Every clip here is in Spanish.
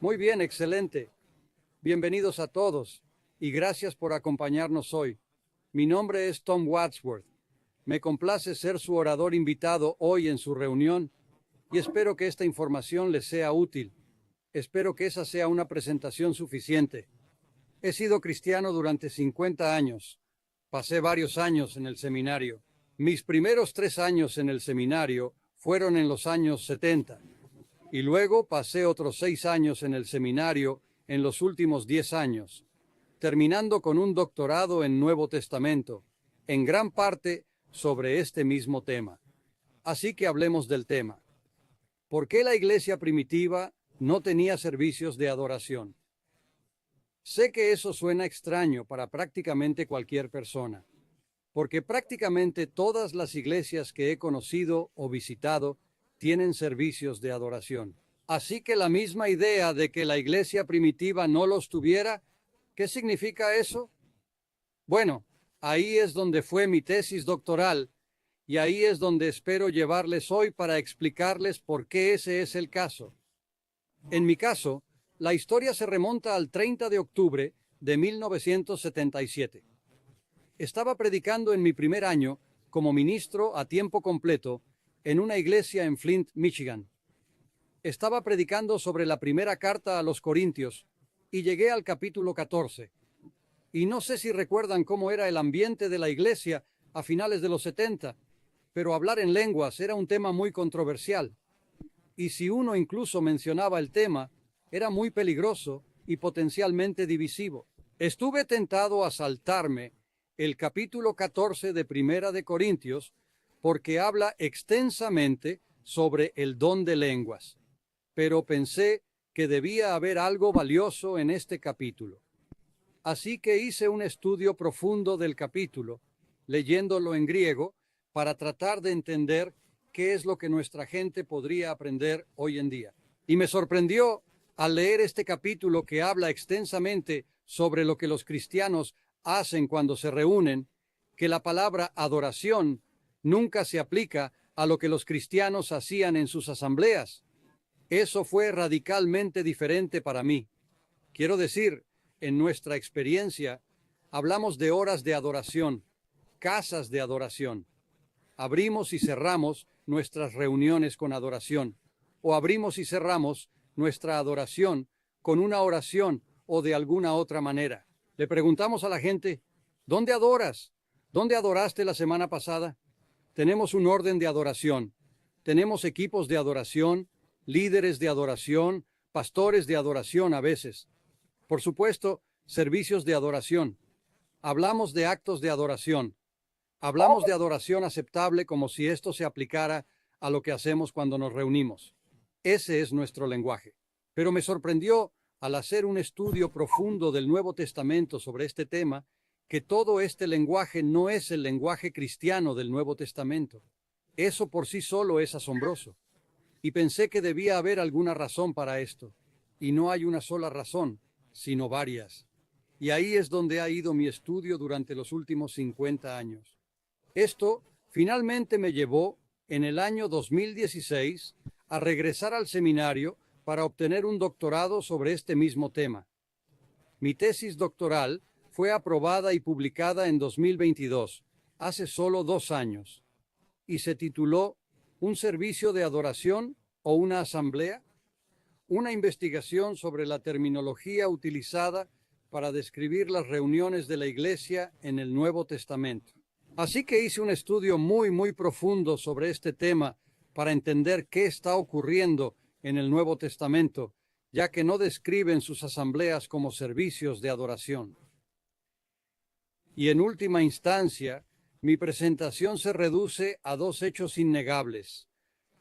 Muy bien, excelente. Bienvenidos a todos y gracias por acompañarnos hoy. Mi nombre es Tom Wadsworth. Me complace ser su orador invitado hoy en su reunión y espero que esta información les sea útil. Espero que esa sea una presentación suficiente. He sido cristiano durante 50 años. Pasé varios años en el seminario. Mis primeros 3 años en el seminario fueron en los años 70. Y luego pasé otros 6 años en el seminario en los últimos 10 años, terminando con un doctorado en Nuevo Testamento, en gran parte sobre este mismo tema. Así que hablemos del tema. ¿Por qué la iglesia primitiva no tenía servicios de adoración? Sé que eso suena extraño para prácticamente cualquier persona, porque prácticamente todas las iglesias que he conocido o visitado tienen servicios de adoración. Así que la misma idea de que la iglesia primitiva no los tuviera, ¿qué significa eso? Bueno, ahí es donde fue mi tesis doctoral y ahí es donde espero llevarles hoy para explicarles por qué ese es el caso. En mi caso, la historia se remonta al 30 de octubre de 1977. Estaba predicando en mi primer año como ministro a tiempo completo en una iglesia en Flint, Michigan. Estaba predicando sobre la primera carta a los Corintios y llegué al capítulo 14. Y no sé si recuerdan cómo era el ambiente de la iglesia a finales de los 70, pero hablar en lenguas era un tema muy controversial. Y si uno incluso mencionaba el tema, era muy peligroso y potencialmente divisivo. Estuve tentado a saltarme el capítulo 14 de Primera de Corintios porque habla extensamente sobre el don de lenguas, pero pensé que debía haber algo valioso en este capítulo. Así que hice un estudio profundo del capítulo, leyéndolo en griego, para tratar de entender qué es lo que nuestra gente podría aprender hoy en día. Y me sorprendió al leer este capítulo que habla extensamente sobre lo que los cristianos hacen cuando se reúnen, que la palabra adoración nunca se aplica a lo que los cristianos hacían en sus asambleas. Eso fue radicalmente diferente para mí. Quiero decir, en nuestra experiencia, hablamos de horas de adoración, casas de adoración. Abrimos y cerramos nuestras reuniones con adoración, o abrimos y cerramos nuestra adoración con una oración o de alguna otra manera. Le preguntamos a la gente, ¿dónde adoras? ¿Dónde adoraste la semana pasada? Tenemos un orden de adoración. Tenemos equipos de adoración, líderes de adoración, pastores de adoración a veces. Por supuesto, servicios de adoración. Hablamos de actos de adoración. Hablamos de adoración aceptable como si esto se aplicara a lo que hacemos cuando nos reunimos. Ese es nuestro lenguaje. Pero me sorprendió, al hacer un estudio profundo del Nuevo Testamento sobre este tema, que todo este lenguaje no es el lenguaje cristiano del Nuevo Testamento. Eso por sí solo es asombroso. Y pensé que debía haber alguna razón para esto. Y no hay una sola razón, sino varias. Y ahí es donde ha ido mi estudio durante los últimos 50 años. Esto finalmente me llevó, en el año 2016, a regresar al seminario para obtener un doctorado sobre este mismo tema. Mi tesis doctoral fue aprobada y publicada en 2022, hace solo 2 años, y se tituló ¿Un servicio de adoración o una asamblea? Una investigación sobre la terminología utilizada para describir las reuniones de la Iglesia en el Nuevo Testamento. Así que hice un estudio muy profundo sobre este tema para entender qué está ocurriendo en el Nuevo Testamento, ya que no describen sus asambleas como servicios de adoración. Y en última instancia, mi presentación se reduce a 2 hechos innegables,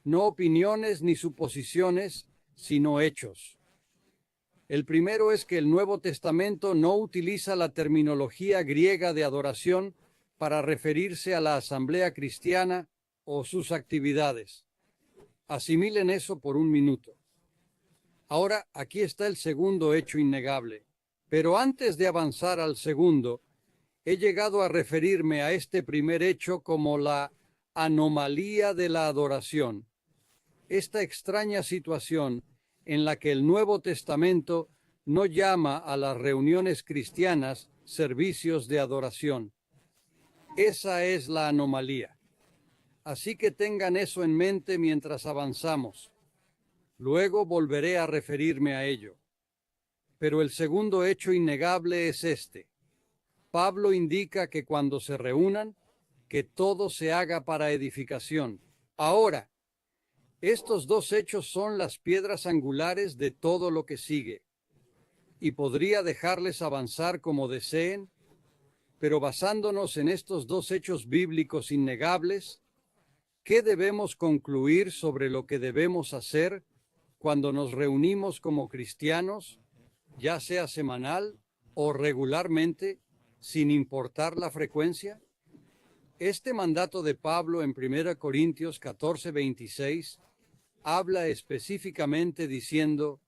no opiniones ni suposiciones, sino hechos. El primero es que el Nuevo Testamento no utiliza la terminología griega de adoración para referirse a la asamblea cristiana o sus actividades. Asimilen eso por un minuto. Ahora, aquí está el segundo hecho innegable. Pero antes de avanzar al segundo, he llegado a referirme a este primer hecho como la anomalía de la adoración. Esta extraña situación en la que el Nuevo Testamento no llama a las reuniones cristianas servicios de adoración. Esa es la anomalía. Así que tengan eso en mente mientras avanzamos. Luego volveré a referirme a ello. Pero el segundo hecho innegable es este. Pablo indica que cuando se reúnan, que todo se haga para edificación. Ahora, estos dos hechos son las piedras angulares de todo lo que sigue. Y podría dejarles avanzar como deseen, pero basándonos en estos dos hechos bíblicos innegables, ¿qué debemos concluir sobre lo que debemos hacer cuando nos reunimos como cristianos, ya sea semanal o regularmente, sin importar la frecuencia? Este mandato de Pablo en 1 Corintios 14:26 habla específicamente diciendo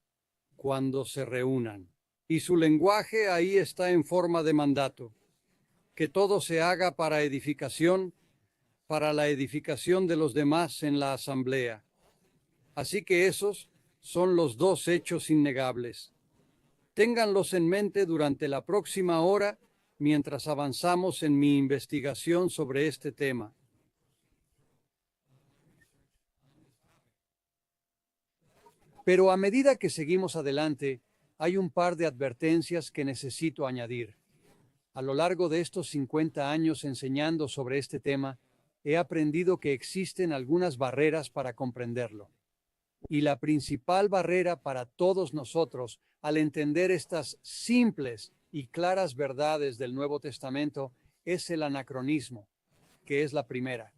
cuando se reúnan. Y su lenguaje ahí está en forma de mandato. Que todo se haga para edificación, para la edificación de los demás en la asamblea. Así que esos son los dos hechos innegables. Ténganlos en mente durante la próxima hora mientras avanzamos en mi investigación sobre este tema. Pero a medida que seguimos adelante, hay un par de advertencias que necesito añadir. A lo largo de estos 50 años enseñando sobre este tema, he aprendido que existen algunas barreras para comprenderlo. Y la principal barrera para todos nosotros al entender estas simples y claras verdades del Nuevo Testamento es el anacronismo, que es la primera.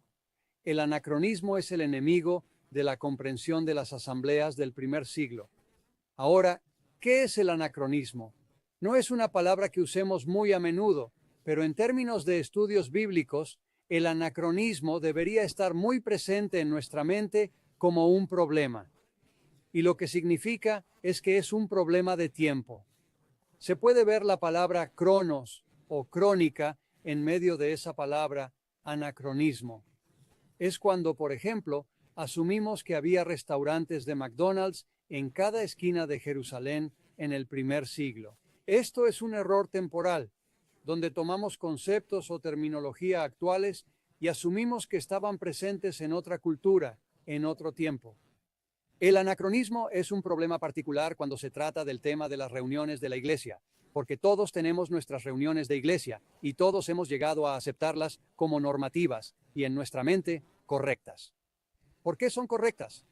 El anacronismo es el enemigo de la comprensión de las asambleas del primer siglo. Ahora, ¿qué es el anacronismo? No es una palabra que usemos muy a menudo, pero en términos de estudios bíblicos, el anacronismo debería estar muy presente en nuestra mente como un problema. Y lo que significa es que es un problema de tiempo. Se puede ver la palabra cronos o crónica en medio de esa palabra anacronismo. Es cuando, por ejemplo, asumimos que había restaurantes de McDonald's en cada esquina de Jerusalén en el primer siglo. Esto es un error temporal, donde tomamos conceptos o terminología actuales y asumimos que estaban presentes en otra cultura, en otro tiempo. El anacronismo es un problema particular cuando se trata del tema de las reuniones de la iglesia, porque todos tenemos nuestras reuniones de iglesia y todos hemos llegado a aceptarlas como normativas y en nuestra mente correctas. ¿Por qué son correctas?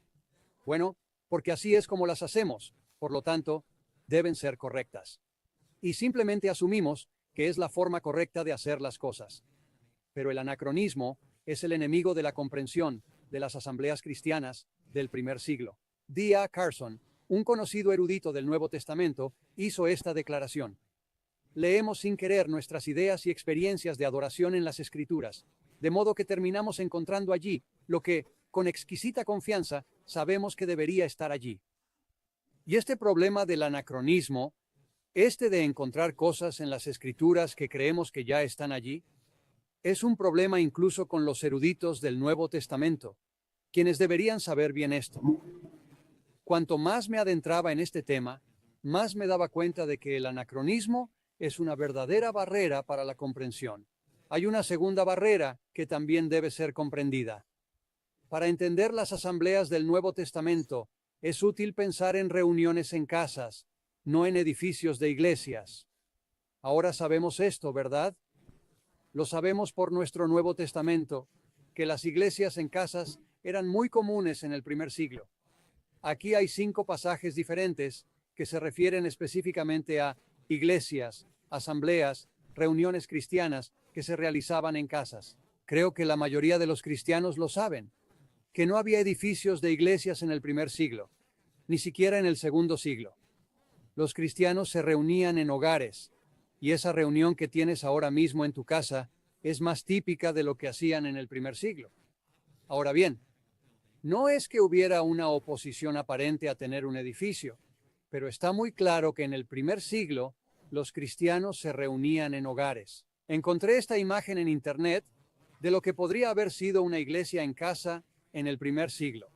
Bueno, porque así es como las hacemos, por lo tanto, deben ser correctas. Y simplemente asumimos que es la forma correcta de hacer las cosas. Pero el anacronismo es el enemigo de la comprensión de las asambleas cristianas del primer siglo. D.A. Carson, un conocido erudito del Nuevo Testamento, hizo esta declaración. Leemos sin querer nuestras ideas y experiencias de adoración en las Escrituras, de modo que terminamos encontrando allí lo que, con exquisita confianza, sabemos que debería estar allí. Y este problema del anacronismo, de encontrar cosas en las Escrituras que creemos que ya están allí, es un problema incluso con los eruditos del Nuevo Testamento, quienes deberían saber bien esto. Cuanto más me adentraba en este tema, más me daba cuenta de que el anacronismo es una verdadera barrera para la comprensión. Hay una segunda barrera que también debe ser comprendida. Para entender las asambleas del Nuevo Testamento, es útil pensar en reuniones en casas, no en edificios de iglesias. Ahora sabemos esto, ¿verdad? Lo sabemos por nuestro Nuevo Testamento, que las iglesias en casas eran muy comunes en el primer siglo. Aquí hay 5 pasajes diferentes que se refieren específicamente a iglesias, asambleas, reuniones cristianas que se realizaban en casas. Creo que la mayoría de los cristianos lo saben, que no había edificios de iglesias en el primer siglo, ni siquiera en el segundo siglo. Los cristianos se reunían en hogares, y esa reunión que tienes ahora mismo en tu casa es más típica de lo que hacían en el primer siglo. Ahora bien, no es que hubiera una oposición aparente a tener un edificio, pero está muy claro que en el primer siglo los cristianos se reunían en hogares. Encontré esta imagen en internet de lo que podría haber sido una iglesia en casa en el primer siglo.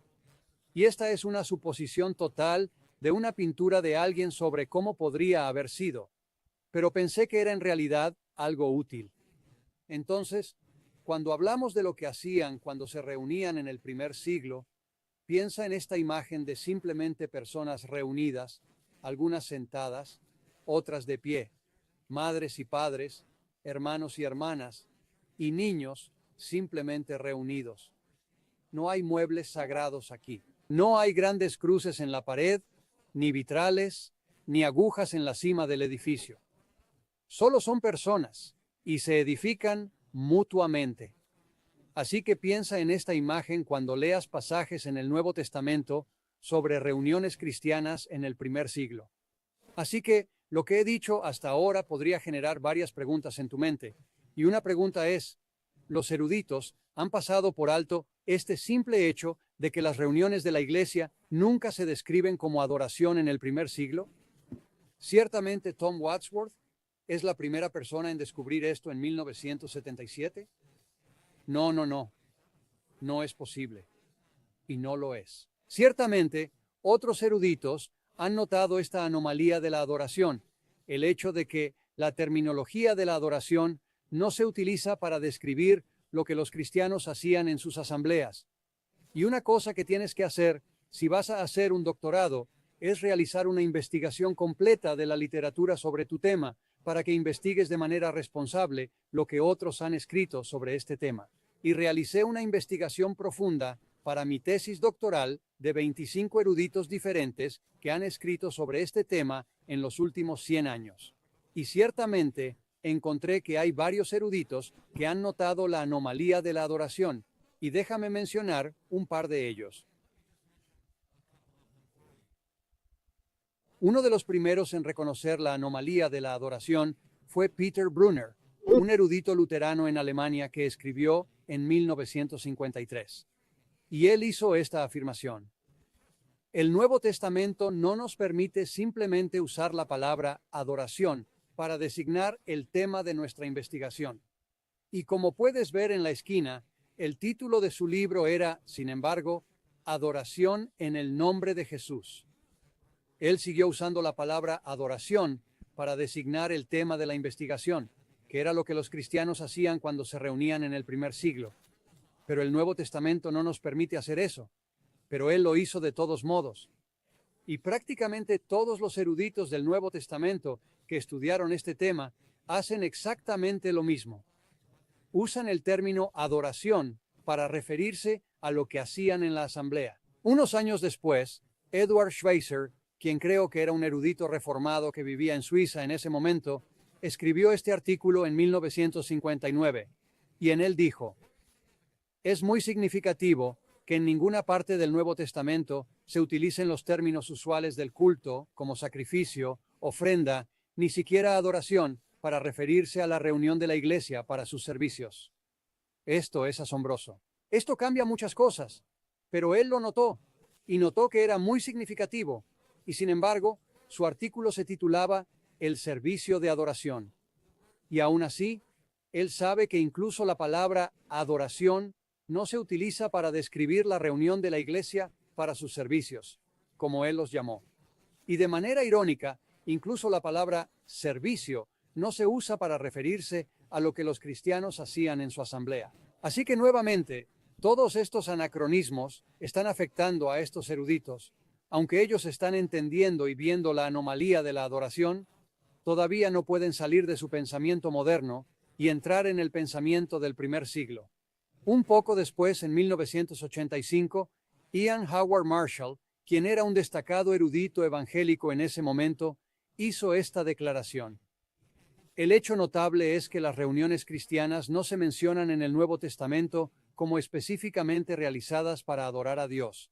Y esta es una suposición total de una pintura de alguien sobre cómo podría haber sido, pero pensé que era en realidad algo útil. Entonces, cuando hablamos de lo que hacían cuando se reunían en el primer siglo, piensa en esta imagen de simplemente personas reunidas, algunas sentadas, otras de pie, madres y padres, hermanos y hermanas, y niños simplemente reunidos. No hay muebles sagrados aquí. No hay grandes cruces en la pared, ni vitrales, ni agujas en la cima del edificio. Solo son personas y se edifican mutuamente. Así que piensa en esta imagen cuando leas pasajes en el Nuevo Testamento sobre reuniones cristianas en el primer siglo. Así que lo que he dicho hasta ahora podría generar varias preguntas en tu mente. Y una pregunta es, ¿los eruditos han pasado por alto este simple hecho de que las reuniones de la iglesia nunca se describen como adoración en el primer siglo? Ciertamente Tom Wadsworth es la primera persona en descubrir esto en 1977. No, no, no. No es posible. Y no lo es. Ciertamente, otros eruditos han notado esta anomalía de la adoración, el hecho de que la terminología de la adoración no se utiliza para describir lo que los cristianos hacían en sus asambleas. Y una cosa que tienes que hacer si vas a hacer un doctorado es realizar una investigación completa de la literatura sobre tu tema para que investigues de manera responsable lo que otros han escrito sobre este tema. Y realicé una investigación profunda para mi tesis doctoral de 25 eruditos diferentes que han escrito sobre este tema en los últimos 100 años. Y ciertamente encontré que hay varios eruditos que han notado la anomalía de la adoración, y déjame mencionar un par de ellos. Uno de los primeros en reconocer la anomalía de la adoración fue Peter Brunner, un erudito luterano en Alemania que escribió en 1953. Y él hizo esta afirmación: el Nuevo Testamento no nos permite simplemente usar la palabra adoración para designar el tema de nuestra investigación. Y como puedes ver en la esquina, el título de su libro era, sin embargo, Adoración en el nombre de Jesús. Él siguió usando la palabra adoración para designar el tema de la investigación, que era lo que los cristianos hacían cuando se reunían en el primer siglo. Pero el Nuevo Testamento no nos permite hacer eso, pero él lo hizo de todos modos. Y prácticamente todos los eruditos del Nuevo Testamento que estudiaron este tema hacen exactamente lo mismo. Usan el término adoración para referirse a lo que hacían en la asamblea. Unos años después, Edward Schweitzer, quien creo que era un erudito reformado que vivía en Suiza en ese momento, escribió este artículo en 1959, y en él dijo: es muy significativo que en ninguna parte del Nuevo Testamento se utilicen los términos usuales del culto, como sacrificio, ofrenda, ni siquiera adoración, para referirse a la reunión de la iglesia para sus servicios. Esto es asombroso. Esto cambia muchas cosas, pero él lo notó, y notó que era muy significativo, y sin embargo, su artículo se titulaba El servicio de adoración. Y aún así, él sabe que incluso la palabra adoración no se utiliza para describir la reunión de la iglesia para sus servicios, como él los llamó. Y de manera irónica, incluso la palabra servicio no se usa para referirse a lo que los cristianos hacían en su asamblea. Así que nuevamente, todos estos anacronismos están afectando a estos eruditos. Aunque ellos están entendiendo y viendo la anomalía de la adoración, todavía no pueden salir de su pensamiento moderno y entrar en el pensamiento del primer siglo. Un poco después, en 1985, Ian Howard Marshall, quien era un destacado erudito evangélico en ese momento, hizo esta declaración: el hecho notable es que las reuniones cristianas no se mencionan en el Nuevo Testamento como específicamente realizadas para adorar a Dios,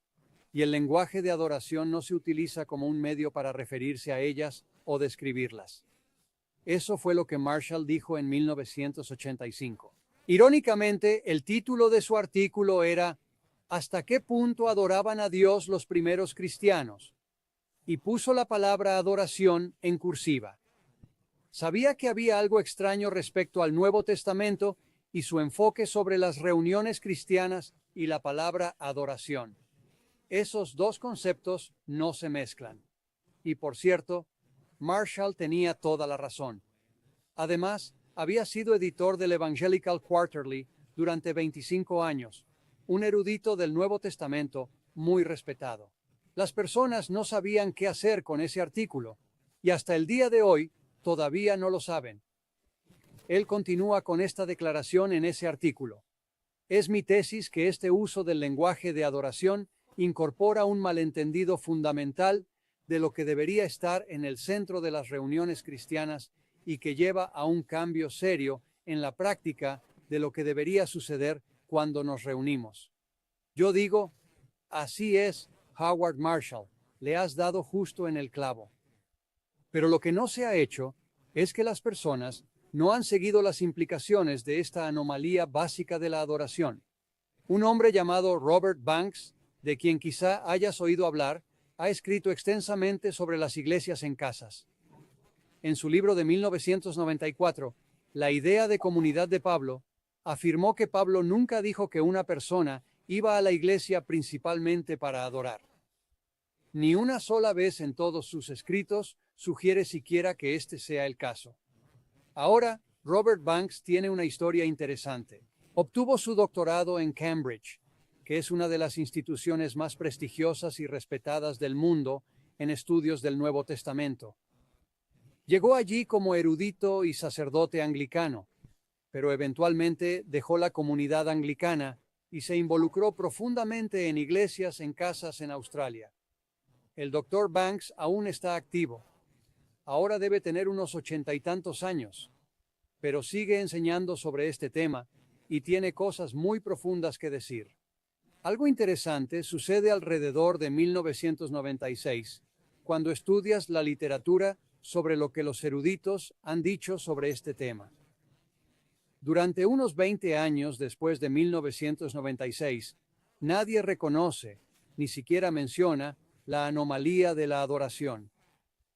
y el lenguaje de adoración no se utiliza como un medio para referirse a ellas o describirlas. Eso fue lo que Marshall dijo en 1985. Irónicamente, el título de su artículo era ¿hasta qué punto adoraban a Dios los primeros cristianos? Y puso la palabra adoración en cursiva. Sabía que había algo extraño respecto al Nuevo Testamento y su enfoque sobre las reuniones cristianas y la palabra adoración. Esos dos conceptos no se mezclan. Y por cierto, Marshall tenía toda la razón. Además, había sido editor del Evangelical Quarterly durante 25 años, un erudito del Nuevo Testamento muy respetado. Las personas no sabían qué hacer con ese artículo, y hasta el día de hoy todavía no lo saben. Él continúa con esta declaración en ese artículo. Es mi tesis que este uso del lenguaje de adoración incorpora un malentendido fundamental de lo que debería estar en el centro de las reuniones cristianas y que lleva a un cambio serio en la práctica de lo que debería suceder cuando nos reunimos. Yo digo, así es, Howard Marshall, le has dado justo en el clavo. Pero lo que no se ha hecho es que las personas no han seguido las implicaciones de esta anomalía básica de la adoración. Un hombre llamado Robert Banks, de quien quizá hayas oído hablar, ha escrito extensamente sobre las iglesias en casas. En su libro de 1994, La idea de comunidad de Pablo, afirmó que Pablo nunca dijo que una persona iba a la iglesia principalmente para adorar. Ni una sola vez en todos sus escritos sugiere siquiera que este sea el caso. Ahora, Robert Banks tiene una historia interesante. Obtuvo su doctorado en Cambridge, que es una de las instituciones más prestigiosas y respetadas del mundo en estudios del Nuevo Testamento. Llegó allí como erudito y sacerdote anglicano, pero eventualmente dejó la comunidad anglicana y se involucró profundamente en iglesias en casas en Australia. El Dr. Banks aún está activo. Ahora debe tener unos 80 y tantos años, pero sigue enseñando sobre este tema y tiene cosas muy profundas que decir. Algo interesante sucede alrededor de 1996, cuando estudias la literatura sobre lo que los eruditos han dicho sobre este tema. Durante unos 20 años después de 1996, nadie reconoce, ni siquiera menciona, la anomalía de la adoración.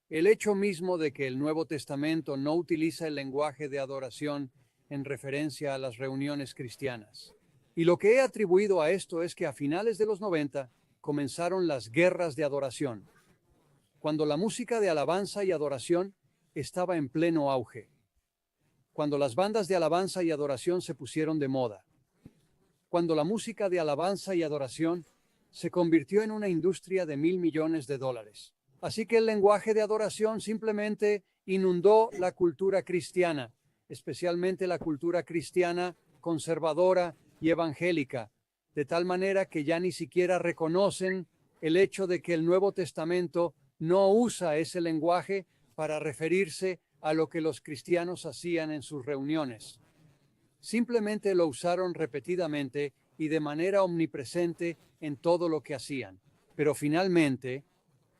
El hecho mismo de que el Nuevo Testamento no utiliza el lenguaje de adoración en referencia a las reuniones cristianas. Y lo que he atribuido a esto es que a finales de los 90 comenzaron las guerras de adoración, cuando la música de alabanza y adoración estaba en pleno auge, cuando las bandas de alabanza y adoración se pusieron de moda, cuando la música de alabanza y adoración se convirtió en una industria de $1.000 millones. Así que el lenguaje de adoración simplemente inundó la cultura cristiana, especialmente la cultura cristiana conservadora y evangélica, de tal manera que ya ni siquiera reconocen el hecho de que el Nuevo Testamento no usa ese lenguaje para referirse a lo que los cristianos hacían en sus reuniones. Simplemente lo usaron repetidamente y de manera omnipresente en todo lo que hacían. Pero finalmente,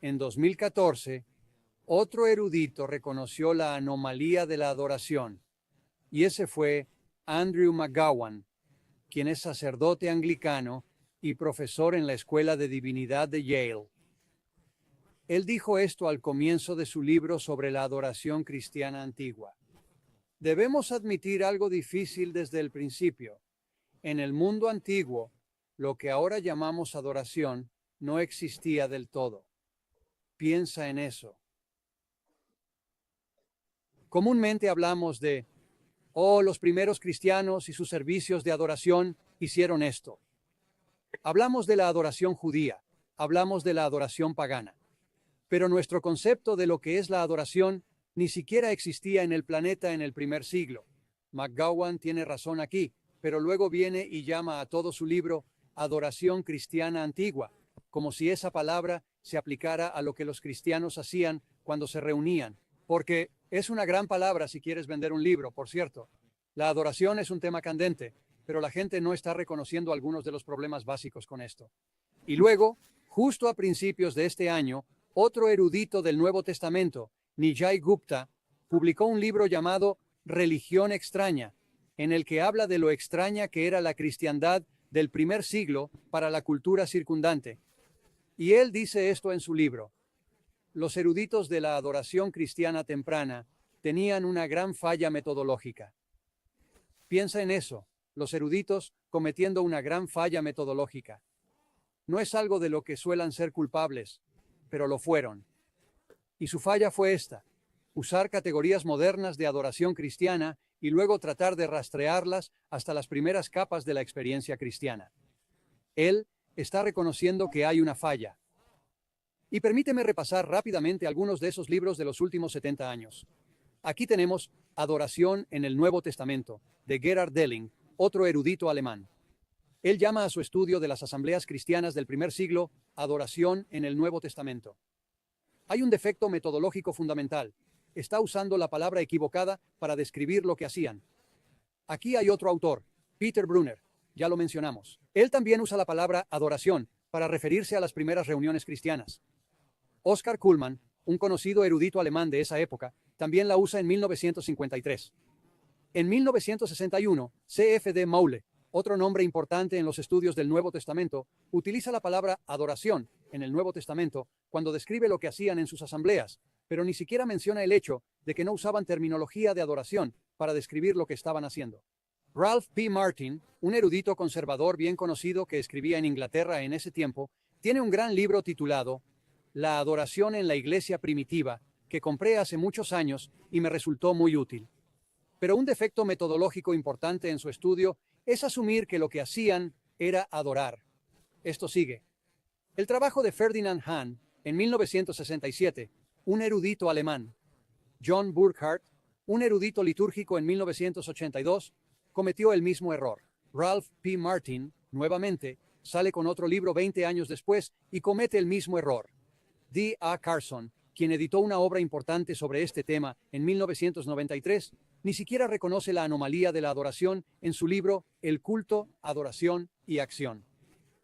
en 2014, otro erudito reconoció la anomalía de la adoración, y ese fue Andrew McGowan, quien es sacerdote anglicano y profesor en la Escuela de Divinidad de Yale. Él dijo esto al comienzo de su libro sobre la adoración cristiana antigua. Debemos admitir algo difícil desde el principio. En el mundo antiguo, lo que ahora llamamos adoración no existía del todo. Piensa en eso. Comúnmente hablamos de, los primeros cristianos y sus servicios de adoración hicieron esto. Hablamos de la adoración judía, hablamos de la adoración pagana. Pero nuestro concepto de lo que es la adoración ni siquiera existía en el planeta en el primer siglo. McGowan tiene razón aquí, pero luego viene y llama a todo su libro Adoración Cristiana Antigua, como si esa palabra se aplicara a lo que los cristianos hacían cuando se reunían, porque es una gran palabra si quieres vender un libro, por cierto. La adoración es un tema candente, pero la gente no está reconociendo algunos de los problemas básicos con esto. Y luego, justo a principios de este año, otro erudito del Nuevo Testamento, Nijay Gupta, publicó un libro llamado Religión extraña, en el que habla de lo extraña que era la cristiandad del primer siglo para la cultura circundante. Y él dice esto en su libro. Los eruditos de la adoración cristiana temprana tenían una gran falla metodológica. Piensa en eso, los eruditos cometiendo una gran falla metodológica. No es algo de lo que suelan ser culpables, pero lo fueron. Y su falla fue esta: usar categorías modernas de adoración cristiana y luego tratar de rastrearlas hasta las primeras capas de la experiencia cristiana. Él está reconociendo que hay una falla. Y permíteme repasar rápidamente algunos de esos libros de los últimos 70 años. Aquí tenemos Adoración en el Nuevo Testamento, de Gerhard Delling, otro erudito alemán. Él llama a su estudio de las asambleas cristianas del primer siglo Adoración en el Nuevo Testamento. Hay un defecto metodológico fundamental. Está usando la palabra equivocada para describir lo que hacían. Aquí hay otro autor, Peter Brunner, ya lo mencionamos. Él también usa la palabra adoración para referirse a las primeras reuniones cristianas. Oscar Cullmann, un conocido erudito alemán de esa época, también la usa en 1953. En 1961, C.F.D. Maule, otro nombre importante en los estudios del Nuevo Testamento, utiliza la palabra adoración en el Nuevo Testamento cuando describe lo que hacían en sus asambleas, pero ni siquiera menciona el hecho de que no usaban terminología de adoración para describir lo que estaban haciendo. Ralph P. Martin, un erudito conservador bien conocido que escribía en Inglaterra en ese tiempo, tiene un gran libro titulado La adoración en la iglesia primitiva, que compré hace muchos años y me resultó muy útil. Pero un defecto metodológico importante en su estudio es asumir que lo que hacían era adorar. Esto sigue. El trabajo de Ferdinand Hahn, en 1967, un erudito alemán. John Burckhardt, un erudito litúrgico en 1982, cometió el mismo error. Ralph P. Martin, nuevamente, sale con otro libro 20 años después y comete el mismo error. D. A. Carson, quien editó una obra importante sobre este tema en 1993, ni siquiera reconoce la anomalía de la adoración en su libro El culto, adoración y acción.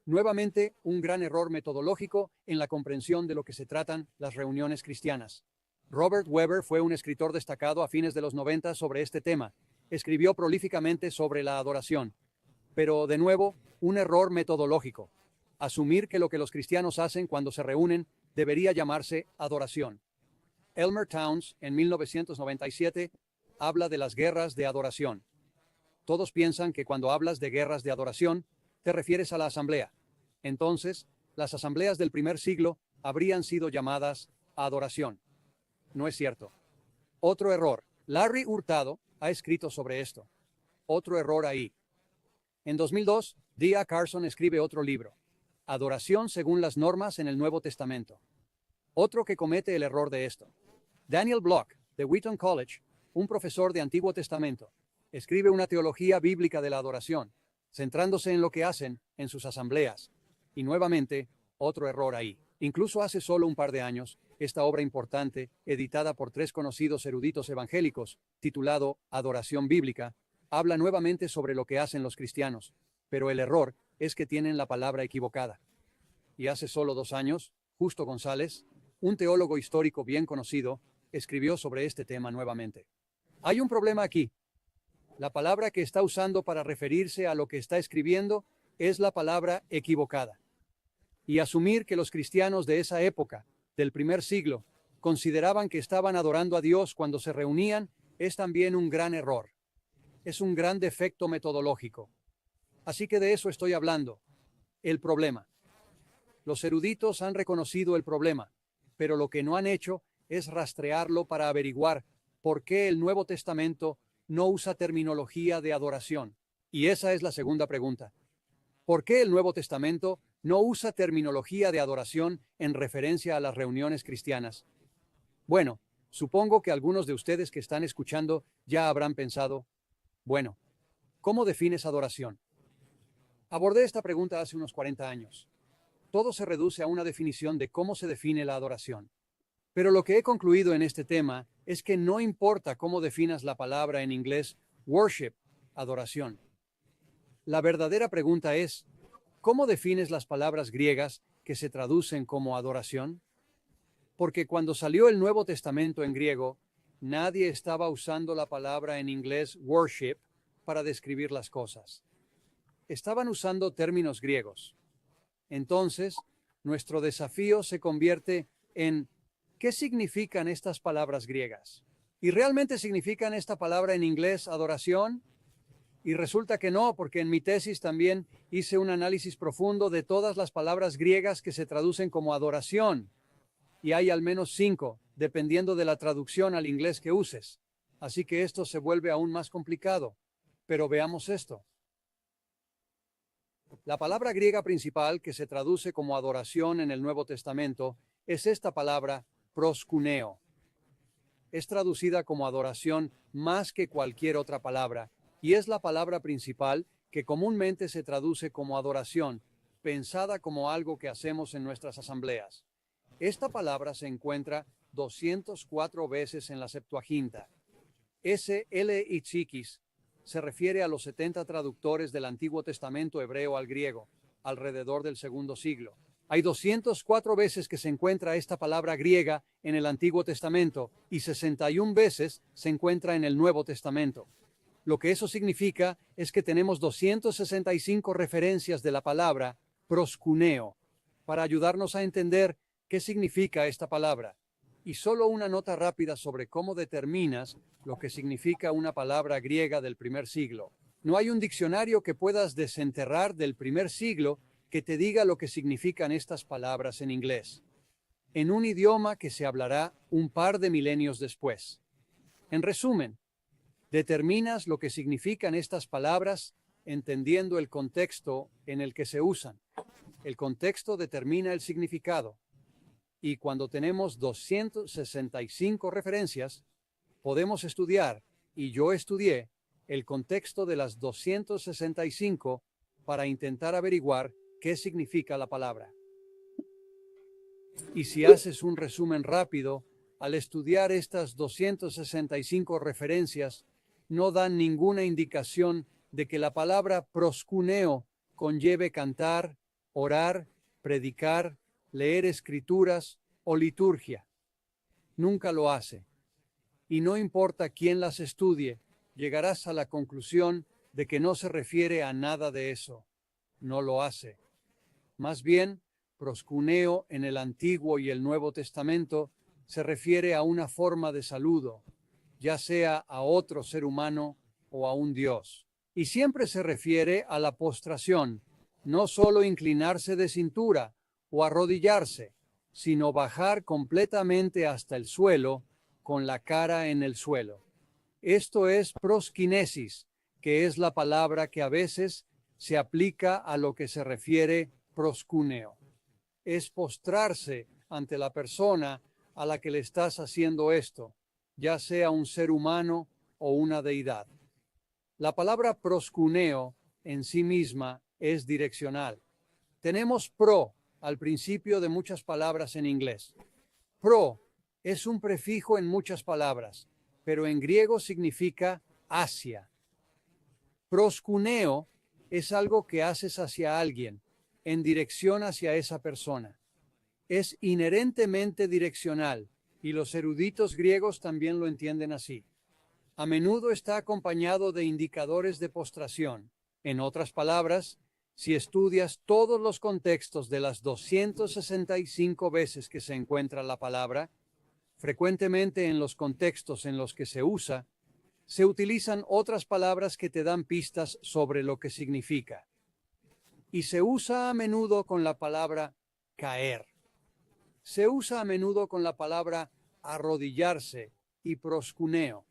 Nuevamente, un gran error metodológico en la comprensión de lo que se tratan las reuniones cristianas. Robert Weber fue un escritor destacado a fines de los 90 sobre este tema. Escribió prolíficamente sobre la adoración. Pero, de nuevo, un error metodológico. Asumir que lo que los cristianos hacen cuando se reúnen debería llamarse adoración. Elmer Towns, en 1997, habla de las guerras de adoración. Todos piensan que cuando hablas de guerras de adoración, te refieres a la asamblea. Entonces, las asambleas del primer siglo habrían sido llamadas adoración. No es cierto. Otro error. Larry Hurtado ha escrito sobre esto. Otro error ahí. En 2002, D. A. Carson escribe otro libro, Adoración según las normas en el Nuevo Testamento. Otro que comete el error de esto. Daniel Block, de Wheaton College, un profesor de Antiguo Testamento, escribe una teología bíblica de la adoración, centrándose en lo que hacen en sus asambleas. Y nuevamente, otro error ahí. Incluso hace solo un par de años, esta obra importante, editada por 3 conocidos eruditos evangélicos, titulado Adoración Bíblica, habla nuevamente sobre lo que hacen los cristianos, pero el error es que tienen la palabra equivocada. Y hace solo 2 años, Justo González, un teólogo histórico bien conocido, escribió sobre este tema nuevamente. Hay un problema aquí. La palabra que está usando para referirse a lo que está escribiendo es la palabra equivocada. Y asumir que los cristianos de esa época, del primer siglo, consideraban que estaban adorando a Dios cuando se reunían es también un gran error. Es un gran defecto metodológico. Así que de eso estoy hablando. El problema. Los eruditos han reconocido el problema, pero lo que no han hecho es rastrearlo para averiguar por qué el Nuevo Testamento no usa terminología de adoración. Y esa es la segunda pregunta. ¿Por qué el Nuevo Testamento no usa terminología de adoración en referencia a las reuniones cristianas? Bueno, supongo que algunos de ustedes que están escuchando ya habrán pensado, bueno, ¿cómo defines adoración? Abordé esta pregunta hace unos 40 años. Todo se reduce a una definición de cómo se define la adoración. Pero lo que he concluido en este tema es que no importa cómo definas la palabra en inglés worship, adoración. La verdadera pregunta es, ¿cómo defines las palabras griegas que se traducen como adoración? Porque cuando salió el Nuevo Testamento en griego, nadie estaba usando la palabra en inglés worship para describir las cosas. Estaban usando términos griegos. Entonces, nuestro desafío se convierte en ¿qué significan estas palabras griegas? ¿Y realmente significan esta palabra en inglés adoración? Y resulta que no, porque en mi tesis también hice un análisis profundo de todas las palabras griegas que se traducen como adoración. Y hay al menos 5 dependiendo de la traducción al inglés que uses. Así que esto se vuelve aún más complicado. Pero veamos esto. La palabra griega principal que se traduce como adoración en el Nuevo Testamento es esta palabra proskuneo. Es traducida como adoración más que cualquier otra palabra, y es la palabra principal que comúnmente se traduce como adoración, pensada como algo que hacemos en nuestras asambleas. Esta palabra se encuentra 204 veces en la Septuaginta. Ese L-Itzikis se refiere a los 70 traductores del Antiguo Testamento hebreo al griego, alrededor del segundo siglo. Hay 204 veces que se encuentra esta palabra griega en el Antiguo Testamento y 61 veces se encuentra en el Nuevo Testamento. Lo que eso significa es que tenemos 265 referencias de la palabra proskuneo para ayudarnos a entender qué significa esta palabra. Y solo una nota rápida sobre cómo determinas lo que significa una palabra griega del primer siglo. No hay un diccionario que puedas desenterrar del primer siglo que te diga lo que significan estas palabras en inglés, en un idioma que se hablará un par de milenios después. En resumen, determinas lo que significan estas palabras entendiendo el contexto en el que se usan. El contexto determina el significado. Y cuando tenemos 265 referencias, podemos estudiar, y yo estudié, el contexto de las 265 para intentar averiguar qué significa la palabra. Y si haces un resumen rápido, al estudiar estas 265 referencias, no dan ninguna indicación de que la palabra proskuneo conlleve cantar, orar, predicar, leer escrituras o liturgia. Nunca lo hace. Y no importa quién las estudie, llegarás a la conclusión de que no se refiere a nada de eso. No lo hace. Más bien, proskuneo en el Antiguo y el Nuevo Testamento se refiere a una forma de saludo, ya sea a otro ser humano o a un Dios. Y siempre se refiere a la postración, no solo inclinarse de cintura o arrodillarse, sino bajar completamente hasta el suelo con la cara en el suelo. Esto es proskinesis, que es la palabra que a veces se aplica a lo que se refiere proskuneo. Es postrarse ante la persona a la que le estás haciendo esto, ya sea un ser humano o una deidad. La palabra proskuneo en sí misma es direccional. Tenemos pro al principio de muchas palabras en inglés. Pro es un prefijo en muchas palabras, pero en griego significa hacia. Proskuneo es algo que haces hacia alguien, en dirección hacia esa persona. Es inherentemente direccional, y los eruditos griegos también lo entienden así. A menudo está acompañado de indicadores de postración. En otras palabras, si estudias todos los contextos de las 265 veces que se encuentra la palabra, frecuentemente en los contextos en los que se usa, se utilizan otras palabras que te dan pistas sobre lo que significa. Y se usa a menudo con la palabra caer. Se usa a menudo con la palabra arrodillarse y proskuneo.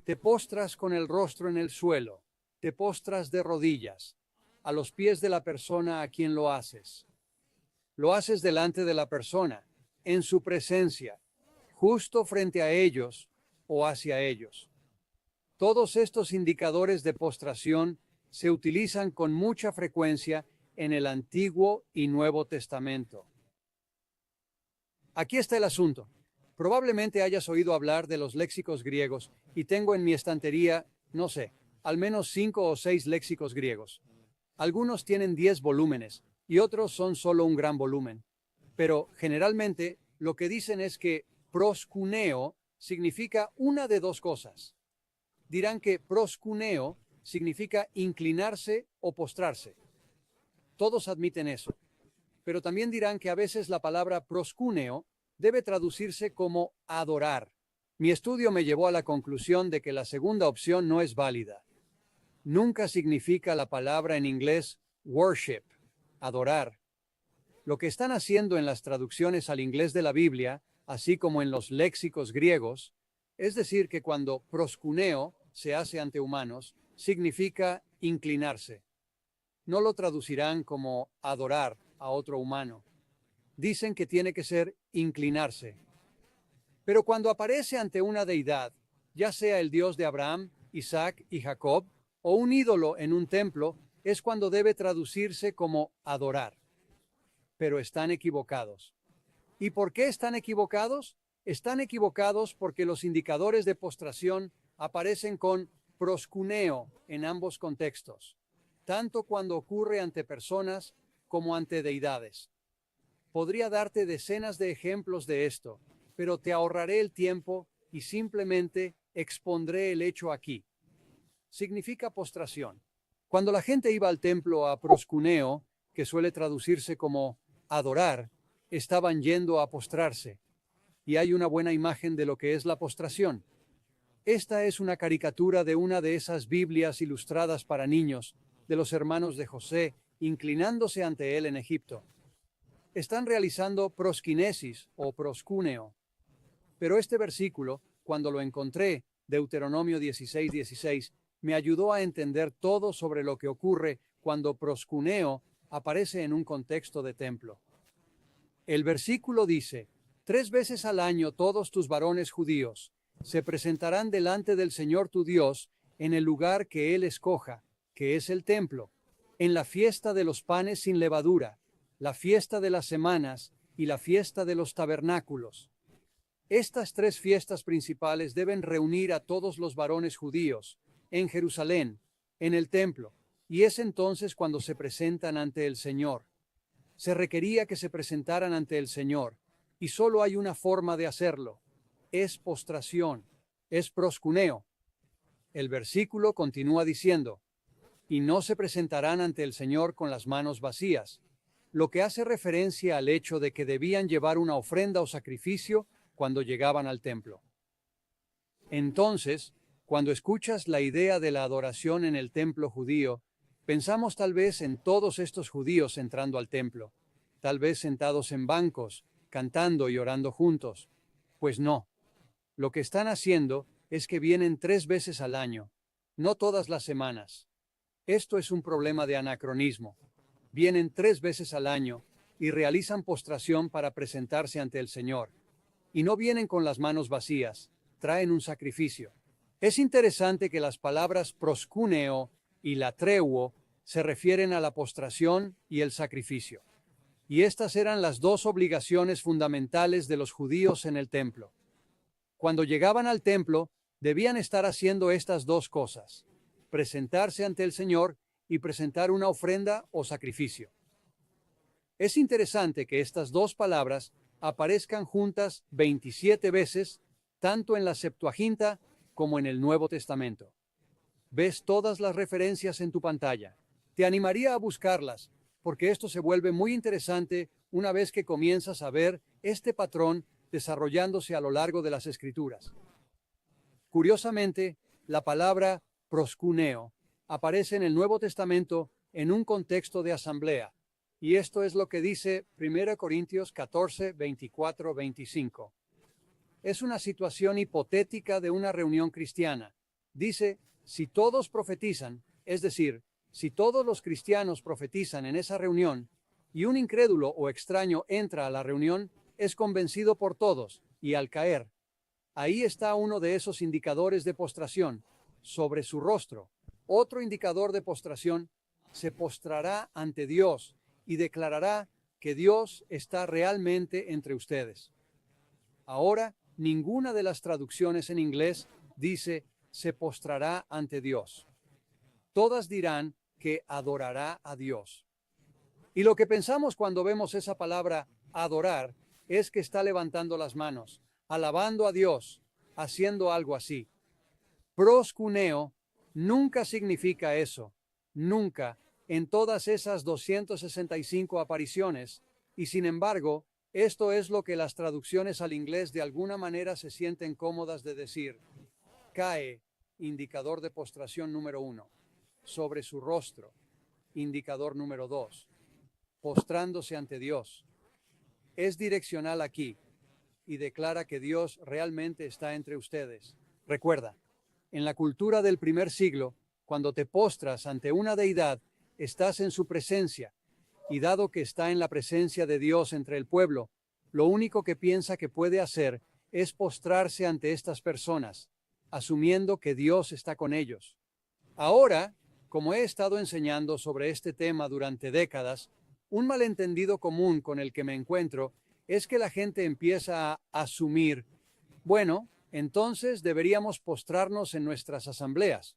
Te postras con el rostro en el suelo, te postras de rodillas, a los pies de la persona a quien lo haces. Lo haces delante de la persona, en su presencia, justo frente a ellos o hacia ellos. Todos estos indicadores de postración se utilizan con mucha frecuencia en el Antiguo y Nuevo Testamento. Aquí está el asunto. Probablemente hayas oído hablar de los léxicos griegos y tengo en mi estantería, no sé, al menos 5 o 6 léxicos griegos. Algunos tienen 10 volúmenes y otros son solo un gran volumen. Pero generalmente lo que dicen es que proskuneo significa una de dos cosas. Dirán que proskuneo significa inclinarse o postrarse. Todos admiten eso. Pero también dirán que a veces la palabra proskuneo debe traducirse como adorar. Mi estudio me llevó a la conclusión de que la segunda opción no es válida. Nunca significa la palabra en inglés worship, adorar. Lo que están haciendo en las traducciones al inglés de la Biblia así como en los léxicos griegos, es decir, que cuando proskuneo se hace ante humanos, significa inclinarse. No lo traducirán como adorar a otro humano. Dicen que tiene que ser inclinarse. Pero cuando aparece ante una deidad, ya sea el Dios de Abraham, Isaac y Jacob, o un ídolo en un templo, es cuando debe traducirse como adorar. Pero están equivocados. ¿Y por qué están equivocados? Están equivocados porque los indicadores de postración aparecen con proskuneo en ambos contextos, tanto cuando ocurre ante personas como ante deidades. Podría darte decenas de ejemplos de esto, pero te ahorraré el tiempo y simplemente expondré el hecho aquí. Significa postración. Cuando la gente iba al templo a proskuneo, que suele traducirse como adorar, estaban yendo a postrarse. Y hay una buena imagen de lo que es la postración. Esta es una caricatura de una de esas Biblias ilustradas para niños, de los hermanos de José, inclinándose ante él en Egipto. Están realizando prosquinesis o proscúneo. Pero este versículo, cuando lo encontré, Deuteronomio 16:16, me ayudó a entender todo sobre lo que ocurre cuando proscuneo aparece en un contexto de templo. El versículo dice: 3 veces al año todos tus varones judíos se presentarán delante del Señor tu Dios en el lugar que Él escoja, que es el templo, en la fiesta de los panes sin levadura, la fiesta de las semanas y la fiesta de los tabernáculos. Estas 3 fiestas principales deben reunir a todos los varones judíos en Jerusalén, en el templo, y es entonces cuando se presentan ante el Señor. Se requería que se presentaran ante el Señor, y solo hay una forma de hacerlo: es postración, es proscuneo. El versículo continúa diciendo: y no se presentarán ante el Señor con las manos vacías, lo que hace referencia al hecho de que debían llevar una ofrenda o sacrificio cuando llegaban al templo. Entonces, cuando escuchas la idea de la adoración en el templo judío, pensamos tal vez en todos estos judíos entrando al templo, tal vez sentados en bancos, cantando y orando juntos. Pues no, lo que están haciendo es que vienen 3 veces al año, no todas las semanas. Esto es un problema de anacronismo. Vienen 3 veces al año y realizan postración para presentarse ante el Señor. Y no vienen con las manos vacías, traen un sacrificio. Es interesante que las palabras proscuneo y latreuo se refieren a la postración y el sacrificio. Y estas eran las 2 obligaciones fundamentales de los judíos en el templo. Cuando llegaban al templo, debían estar haciendo estas 2 cosas: presentarse ante el Señor y presentar una ofrenda o sacrificio. Es interesante que estas 2 palabras aparezcan juntas 27 veces, tanto en la Septuaginta como en el Nuevo Testamento. Ves todas las referencias en tu pantalla. Te animaría a buscarlas, porque esto se vuelve muy interesante una vez que comienzas a ver este patrón desarrollándose a lo largo de las Escrituras. Curiosamente, la palabra proscuneo aparece en el Nuevo Testamento en un contexto de asamblea, y esto es lo que dice 1 Corintios 14, 24, 25. Es una situación hipotética de una reunión cristiana. Dice: si todos profetizan, es decir, si todos los cristianos profetizan en esa reunión, y un incrédulo o extraño entra a la reunión, es convencido por todos, y al caer, ahí está uno de esos indicadores de postración, sobre su rostro. Otro indicador de postración: se postrará ante Dios y declarará que Dios está realmente entre ustedes. Ahora, ninguna de las traducciones en inglés dice se postrará ante Dios. Todas dirán que adorará a Dios. Y lo que pensamos cuando vemos esa palabra adorar es que está levantando las manos, alabando a Dios, haciendo algo así. Proscuneo nunca significa eso, nunca, en todas esas 265 apariciones, y sin embargo, esto es lo que las traducciones al inglés de alguna manera se sienten cómodas de decir. Cae, indicador de postración número 1, sobre su rostro, indicador número 2, postrándose ante Dios. Es direccional aquí. y declara que Dios realmente está entre ustedes. Recuerda, en la cultura del primer siglo, cuando te postras ante una deidad, estás en su presencia, y dado que está en la presencia de Dios entre el pueblo, lo único que piensa que puede hacer es postrarse ante estas personas, asumiendo que Dios está con ellos. Ahora, como he estado enseñando sobre este tema durante décadas, un malentendido común con el que me encuentro es que la gente empieza a asumir, bueno, entonces deberíamos postrarnos en nuestras asambleas.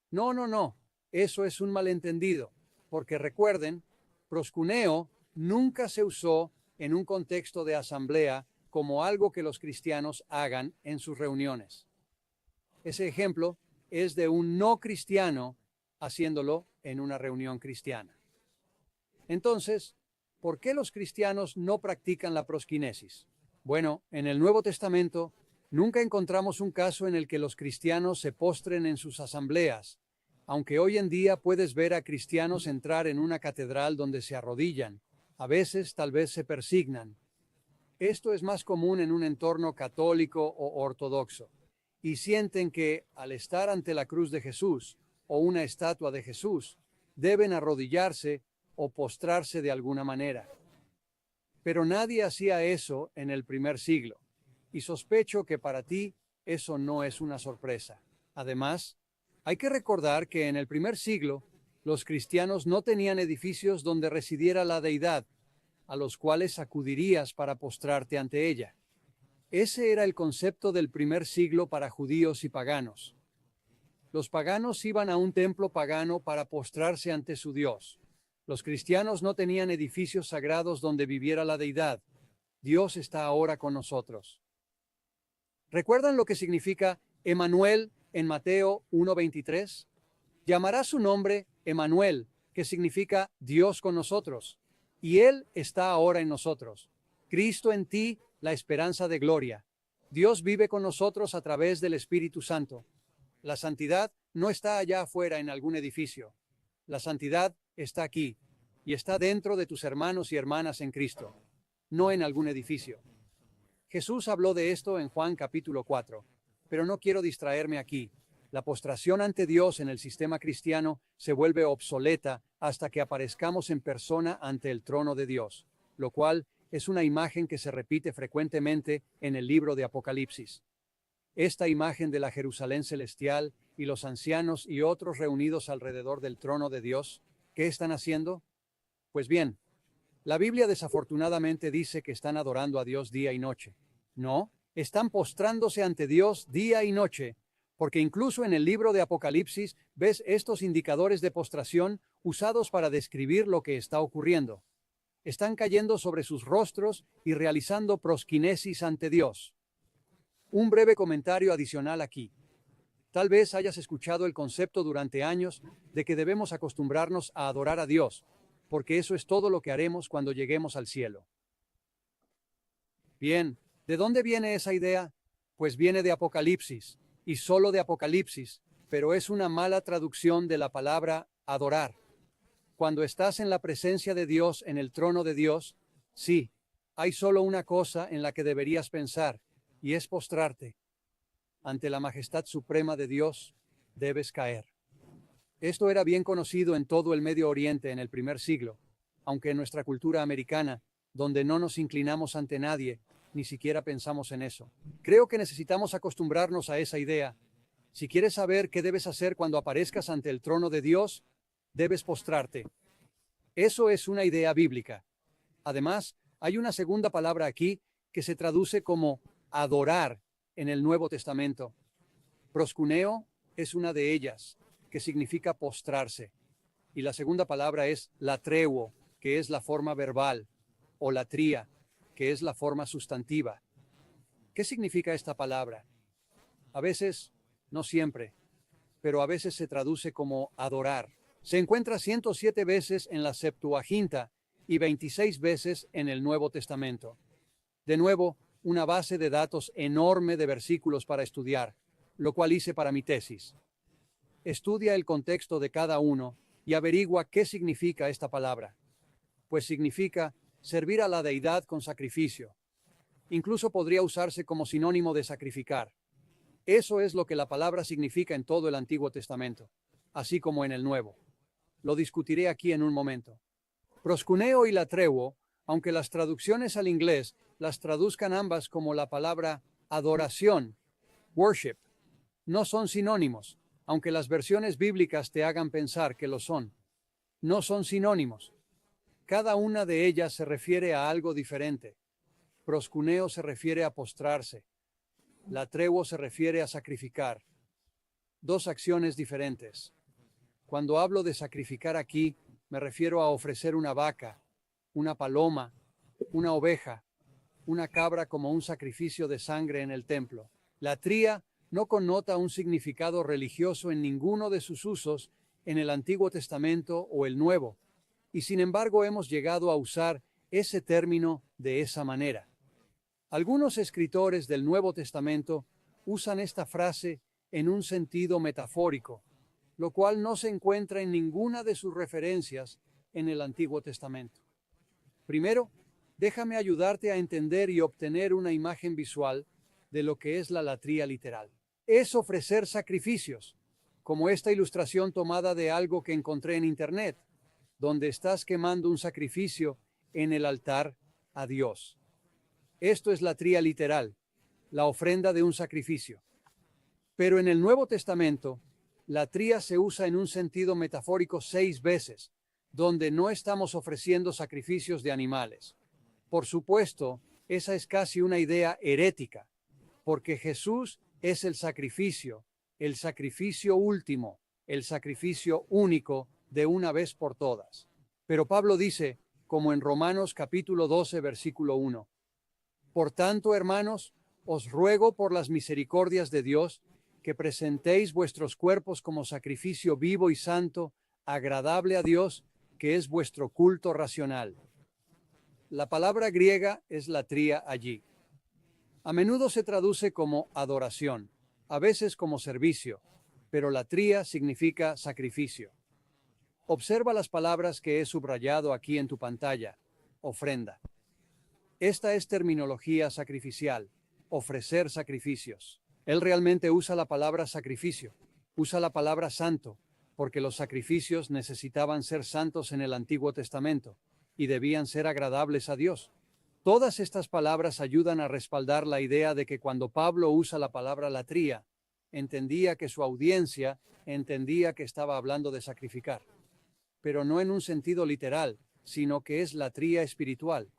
No, no, no, eso es un malentendido, porque recuerden, proscuneo nunca se usó en un contexto de asamblea como algo que los cristianos hagan en sus reuniones. Ese ejemplo es de un no cristiano haciéndolo en una reunión cristiana. Entonces, ¿por qué los cristianos no practican la prosquinesis? Bueno, en el Nuevo Testamento nunca encontramos un caso en el que los cristianos se postren en sus asambleas, aunque hoy en día puedes ver a cristianos entrar en una catedral donde se arrodillan, a veces tal vez se persignan. Esto es más común en un entorno católico o ortodoxo, y sienten que, al estar ante la cruz de Jesús o una estatua de Jesús, deben arrodillarse o postrarse de alguna manera. Pero nadie hacía eso en el primer siglo, y sospecho que para ti eso no es una sorpresa. Además, hay que recordar que en el primer siglo los cristianos no tenían edificios donde residiera la deidad, a los cuales acudirías para postrarte ante ella. Ese era el concepto del primer siglo para judíos y paganos. Los paganos iban a un templo pagano para postrarse ante su Dios. Los cristianos no tenían edificios sagrados donde viviera la deidad. Dios está ahora con nosotros. ¿Recuerdan lo que significa Emmanuel en Mateo 1:23? Llamará su nombre Emmanuel, que significa Dios con nosotros. Y Él está ahora en nosotros. Cristo en ti, la esperanza de gloria. Dios vive con nosotros a través del Espíritu Santo. La santidad no está allá afuera en algún edificio. La santidad está aquí y está dentro de tus hermanos y hermanas en Cristo, no en algún edificio. Jesús habló de esto en Juan capítulo 4, pero no quiero distraerme aquí. La postración ante Dios en el sistema cristiano se vuelve obsoleta hasta que aparezcamos en persona ante el trono de Dios, lo cual es una imagen que se repite frecuentemente en el libro de Apocalipsis. Esta imagen de la Jerusalén celestial y los ancianos y otros reunidos alrededor del trono de Dios, ¿qué están haciendo? Pues bien, la Biblia desafortunadamente dice que están adorando a Dios día y noche. No, están postrándose ante Dios día y noche, porque incluso en el libro de Apocalipsis ves estos indicadores de postración usados para describir lo que está ocurriendo. Están cayendo sobre sus rostros y realizando prosquinesis ante Dios. Un breve comentario adicional aquí. Tal vez hayas escuchado el concepto durante años de que debemos acostumbrarnos a adorar a Dios, porque eso es todo lo que haremos cuando lleguemos al cielo. Bien, ¿de dónde viene esa idea? Pues viene de Apocalipsis, y solo de Apocalipsis, pero es una mala traducción de la palabra adorar. Cuando estás en la presencia de Dios, en el trono de Dios, sí, hay solo una cosa en la que deberías pensar, y es postrarte. Ante la majestad suprema de Dios, debes caer. Esto era bien conocido en todo el Medio Oriente en el primer siglo, aunque en nuestra cultura americana, donde no nos inclinamos ante nadie, ni siquiera pensamos en eso. Creo que necesitamos acostumbrarnos a esa idea. Si quieres saber qué debes hacer cuando aparezcas ante el trono de Dios, debes postrarte. Eso es una idea bíblica. Además, hay una segunda palabra aquí que se traduce como adorar en el Nuevo Testamento. Proscuneo es una de ellas, que significa postrarse. Y la segunda palabra es latreuo, que es la forma verbal, o latría, que es la forma sustantiva. ¿Qué significa esta palabra? A veces, no siempre, pero a veces se traduce como adorar. Se encuentra 107 veces en la Septuaginta y 26 veces en el Nuevo Testamento. De nuevo, una base de datos enorme de versículos para estudiar, lo cual hice para mi tesis. Estudia el contexto de cada uno y averigua qué significa esta palabra. Pues significa servir a la deidad con sacrificio. Incluso podría usarse como sinónimo de sacrificar. Eso es lo que la palabra significa en todo el Antiguo Testamento, así como en el Nuevo. Lo discutiré aquí en un momento. Proscuneo y latreuo, aunque las traducciones al inglés las traduzcan ambas como la palabra adoración, worship, no son sinónimos, aunque las versiones bíblicas te hagan pensar que lo son. No son sinónimos. Cada una de ellas se refiere a algo diferente. Proscuneo se refiere a postrarse. Latreuo se refiere a sacrificar. Dos acciones diferentes. Cuando hablo de sacrificar aquí, me refiero a ofrecer una vaca, una paloma, una oveja, una cabra como un sacrificio de sangre en el templo. Latría no connota un significado religioso en ninguno de sus usos en el Antiguo Testamento o el Nuevo, y sin embargo hemos llegado a usar ese término de esa manera. Algunos escritores del Nuevo Testamento usan esta frase en un sentido metafórico, lo cual no se encuentra en ninguna de sus referencias en el Antiguo Testamento. Primero, déjame ayudarte a entender y obtener una imagen visual de lo que es la latría literal. Es ofrecer sacrificios, como esta ilustración tomada de algo que encontré en Internet, donde estás quemando un sacrificio en el altar a Dios. Esto es latría literal, la ofrenda de un sacrificio. Pero en el Nuevo Testamento, latría se usa en un sentido metafórico 6 veces, donde no estamos ofreciendo sacrificios de animales. Por supuesto, esa es casi una idea herética, porque Jesús es el sacrificio último, el sacrificio único de una vez por todas. Pero Pablo dice, como en Romanos capítulo 12, versículo 1, por tanto, hermanos, os ruego por las misericordias de Dios, que presentéis vuestros cuerpos como sacrificio vivo y santo, agradable a Dios, que es vuestro culto racional. La palabra griega es latría allí. A menudo se traduce como adoración, a veces como servicio, pero latría significa sacrificio. Observa las palabras que he subrayado aquí en tu pantalla. Ofrenda. Esta es terminología sacrificial, ofrecer sacrificios. Él realmente usa la palabra sacrificio, usa la palabra santo, porque los sacrificios necesitaban ser santos en el Antiguo Testamento y debían ser agradables a Dios. Todas estas palabras ayudan a respaldar la idea de que cuando Pablo usa la palabra latría, entendía que su audiencia entendía que estaba hablando de sacrificar, pero no en un sentido literal, sino que es latría espiritual.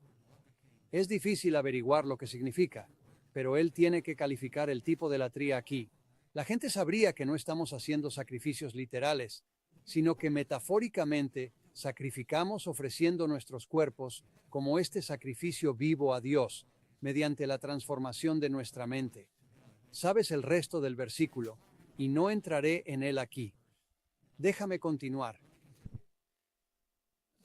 Es difícil averiguar lo que significa, pero él tiene que calificar el tipo de latría aquí. La gente sabría que no estamos haciendo sacrificios literales, sino que metafóricamente sacrificamos ofreciendo nuestros cuerpos como este sacrificio vivo a Dios, mediante la transformación de nuestra mente. Sabes el resto del versículo, y no entraré en él aquí. Déjame continuar.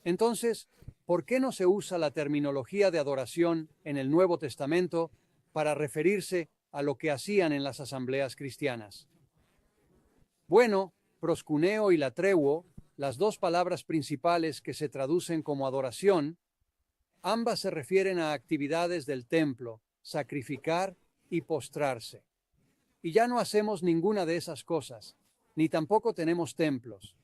Entonces, ¿por qué no se usa la terminología de adoración en el Nuevo Testamento para referirse a lo que hacían en las asambleas cristianas? Bueno, proscuneo y latreuo, las dos palabras principales que se traducen como adoración, ambas se refieren a actividades del templo, sacrificar y postrarse. Y ya no hacemos ninguna de esas cosas, ni tampoco tenemos templos.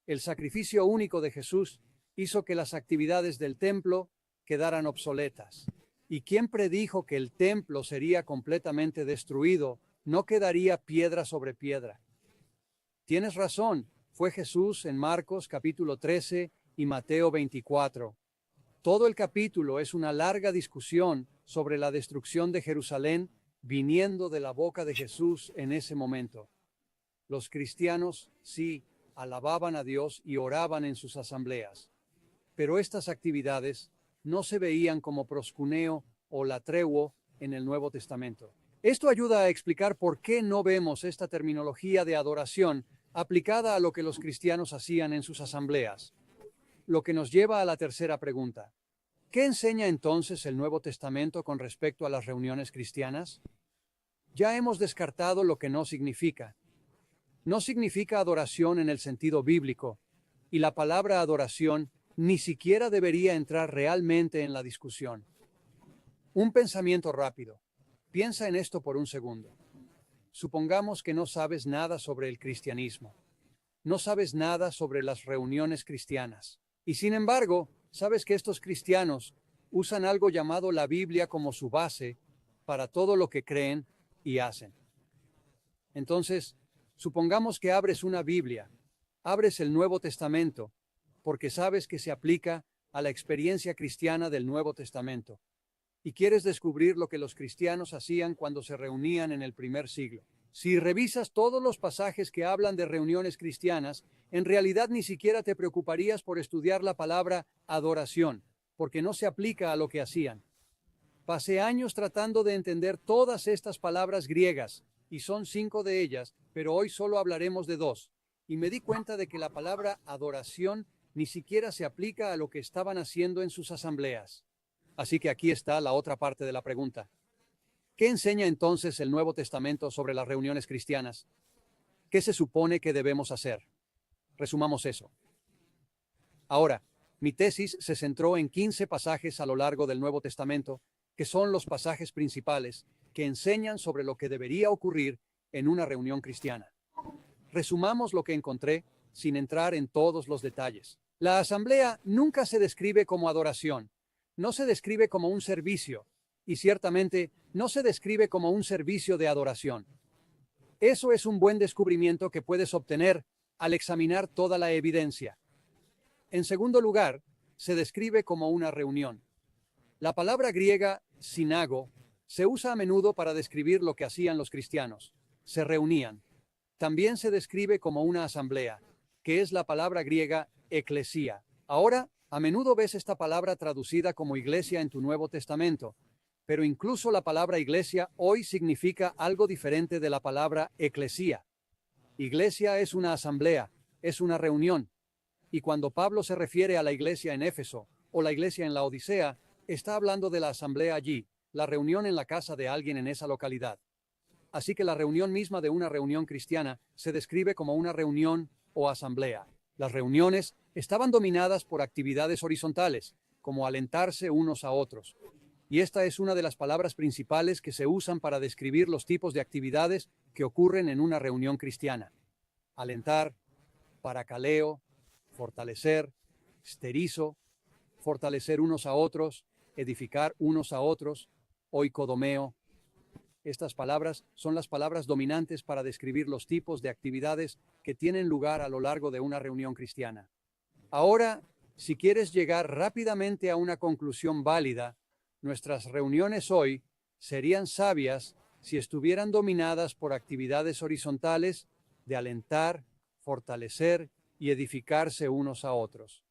El sacrificio único de Jesús hizo que las actividades del templo quedaran obsoletas. ¿Y quién predijo que el templo sería completamente destruido? No quedaría piedra sobre piedra. Tienes razón, fue Jesús en Marcos capítulo 13 y Mateo 24. Todo el capítulo es una larga discusión sobre la destrucción de Jerusalén viniendo de la boca de Jesús en ese momento. Los cristianos, sí, alababan a Dios y oraban en sus asambleas. Pero estas actividades no se veían como proscuneo o latreuo en el Nuevo Testamento. Esto ayuda a explicar por qué no vemos esta terminología de adoración aplicada a lo que los cristianos hacían en sus asambleas. Lo que nos lleva a la tercera pregunta. ¿Qué enseña entonces el Nuevo Testamento con respecto a las reuniones cristianas? Ya hemos descartado lo que no significa. No significa adoración en el sentido bíblico, y la palabra adoración ni siquiera debería entrar realmente en la discusión. Un pensamiento rápido. Piensa en esto por un segundo. Supongamos que no sabes nada sobre el cristianismo. No sabes nada sobre las reuniones cristianas. Y sin embargo, sabes que estos cristianos usan algo llamado la Biblia como su base para todo lo que creen y hacen. Entonces, supongamos que abres una Biblia, abres el Nuevo Testamento, porque sabes que se aplica a la experiencia cristiana del Nuevo Testamento, y quieres descubrir lo que los cristianos hacían cuando se reunían en el primer siglo. Si revisas todos los pasajes que hablan de reuniones cristianas, en realidad ni siquiera te preocuparías por estudiar la palabra adoración, porque no se aplica a lo que hacían. Pasé años tratando de entender todas estas palabras griegas, y son 5 de ellas, pero hoy solo hablaremos de 2, y me di cuenta de que la palabra adoración ni siquiera se aplica a lo que estaban haciendo en sus asambleas. Así que aquí está la otra parte de la pregunta. ¿Qué enseña entonces el Nuevo Testamento sobre las reuniones cristianas? ¿Qué se supone que debemos hacer? Resumamos eso. Ahora, mi tesis se centró en 15 pasajes a lo largo del Nuevo Testamento, que son los pasajes principales que enseñan sobre lo que debería ocurrir en una reunión cristiana. Resumamos lo que encontré sin entrar en todos los detalles. La asamblea nunca se describe como adoración, no se describe como un servicio, y ciertamente no se describe como un servicio de adoración. Eso es un buen descubrimiento que puedes obtener al examinar toda la evidencia. En segundo lugar, se describe como una reunión. La palabra griega sinago se usa a menudo para describir lo que hacían los cristianos. Se reunían. También se describe como una asamblea, que es la palabra griega eclesía. Ahora, a menudo ves esta palabra traducida como iglesia en tu Nuevo Testamento, pero incluso la palabra iglesia hoy significa algo diferente de la palabra eclesía. Iglesia es una asamblea, es una reunión. Y cuando Pablo se refiere a la iglesia en Éfeso o la iglesia en la Odisea, está hablando de la asamblea allí, la reunión en la casa de alguien en esa localidad. Así que la reunión misma de una reunión cristiana se describe como una reunión o asamblea. Las reuniones estaban dominadas por actividades horizontales, como alentarse unos a otros. Y esta es una de las palabras principales que se usan para describir los tipos de actividades que ocurren en una reunión cristiana. Alentar, paracaleo, fortalecer, esterizo, fortalecer unos a otros, edificar unos a otros, oikodomeo. Estas palabras son las palabras dominantes para describir los tipos de actividades que tienen lugar a lo largo de una reunión cristiana. Ahora, si quieres llegar rápidamente a una conclusión válida, nuestras reuniones hoy serían sabias si estuvieran dominadas por actividades horizontales de alentar, fortalecer y edificarse unos a otros.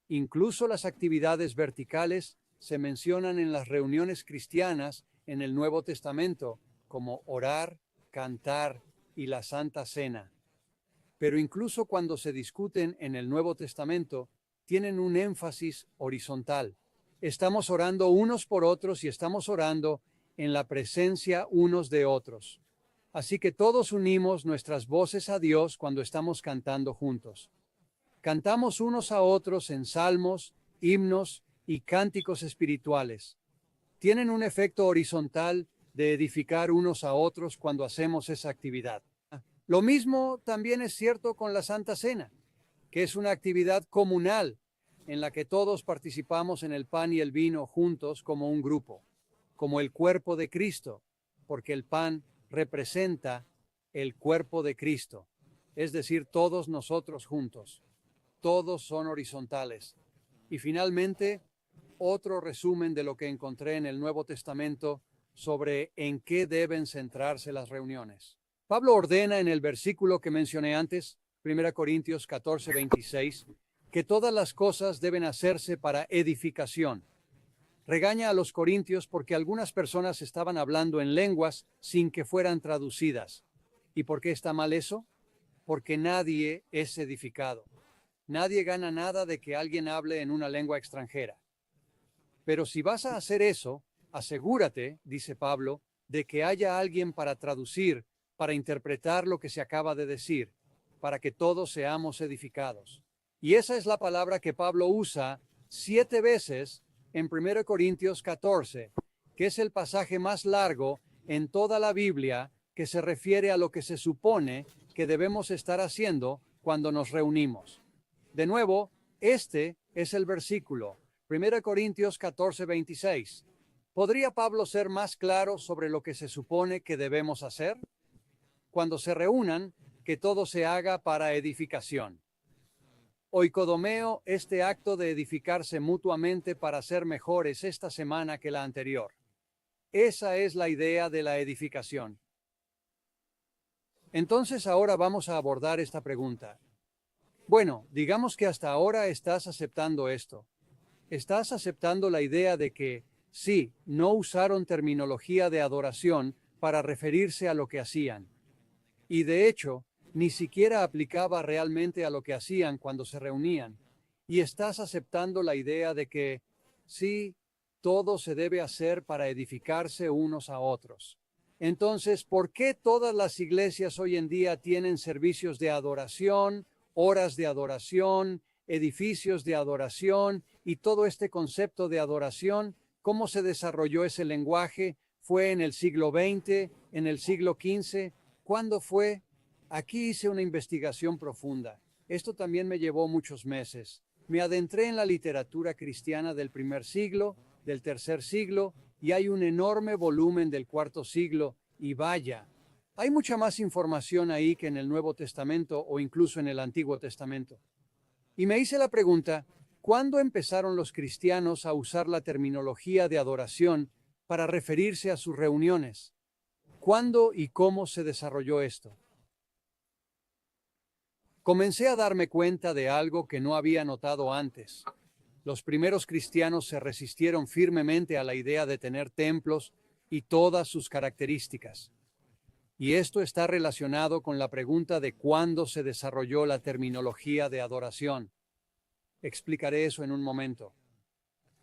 Incluso las actividades verticales se mencionan en las reuniones cristianas en el Nuevo Testamento, como orar, cantar y la Santa Cena. Pero incluso cuando se discuten en el Nuevo Testamento, tienen un énfasis horizontal. Estamos orando unos por otros y estamos orando en la presencia unos de otros. Así que todos unimos nuestras voces a Dios cuando estamos cantando juntos. Cantamos unos a otros en salmos, himnos y cánticos espirituales. Tienen un efecto horizontal de edificar unos a otros cuando hacemos esa actividad. Lo mismo también es cierto con la Santa Cena, que es una actividad comunal en la que todos participamos en el pan y el vino juntos como un grupo, como el cuerpo de Cristo, porque el pan representa el cuerpo de Cristo, es decir, todos nosotros juntos. Todos son horizontales. Y finalmente, otro resumen de lo que encontré en el Nuevo Testamento sobre en qué deben centrarse las reuniones. Pablo ordena en el versículo que mencioné antes, 1 Corintios 14:26, que todas las cosas deben hacerse para edificación. Regaña a los corintios porque algunas personas estaban hablando en lenguas sin que fueran traducidas. ¿Y por qué está mal eso? Porque nadie es edificado. Nadie gana nada de que alguien hable en una lengua extranjera. Pero si vas a hacer eso, asegúrate, dice Pablo, de que haya alguien para traducir, para interpretar lo que se acaba de decir, para que todos seamos edificados. Y esa es la palabra que Pablo usa 7 veces en 1 Corintios 14, que es el pasaje más largo en toda la Biblia que se refiere a lo que se supone que debemos estar haciendo cuando nos reunimos. De nuevo, este es el versículo, 1 Corintios 14:26. ¿Podría Pablo ser más claro sobre lo que se supone que debemos hacer? Cuando se reúnan, que todo se haga para edificación. Oikodomeo, este acto de edificarse mutuamente para ser mejores esta semana que la anterior. Esa es la idea de la edificación. Entonces ahora vamos a abordar esta pregunta. Bueno, digamos que hasta ahora estás aceptando esto. Estás aceptando la idea de que, sí, no usaron terminología de adoración para referirse a lo que hacían. Y de hecho, ni siquiera aplicaba realmente a lo que hacían cuando se reunían. Y estás aceptando la idea de que, sí, todo se debe hacer para edificarse unos a otros. Entonces, ¿por qué todas las iglesias hoy en día tienen servicios de adoración, horas de adoración, edificios de adoración y todo este concepto de adoración? ¿Cómo se desarrolló ese lenguaje? ¿Fue en el siglo XX, en el siglo XV? ¿Cuándo fue? Aquí hice una investigación profunda. Esto también me llevó muchos meses. Me adentré en la literatura cristiana del primer siglo, del tercer siglo, y hay un enorme volumen del cuarto siglo, y vaya, hay mucha más información ahí que en el Nuevo Testamento o incluso en el Antiguo Testamento. Y me hice la pregunta, ¿cuándo empezaron los cristianos a usar la terminología de adoración para referirse a sus reuniones? ¿Cuándo y cómo se desarrolló esto? Comencé a darme cuenta de algo que no había notado antes. Los primeros cristianos se resistieron firmemente a la idea de tener templos y todas sus características. Y esto está relacionado con la pregunta de cuándo se desarrolló la terminología de adoración. Explicaré eso en un momento.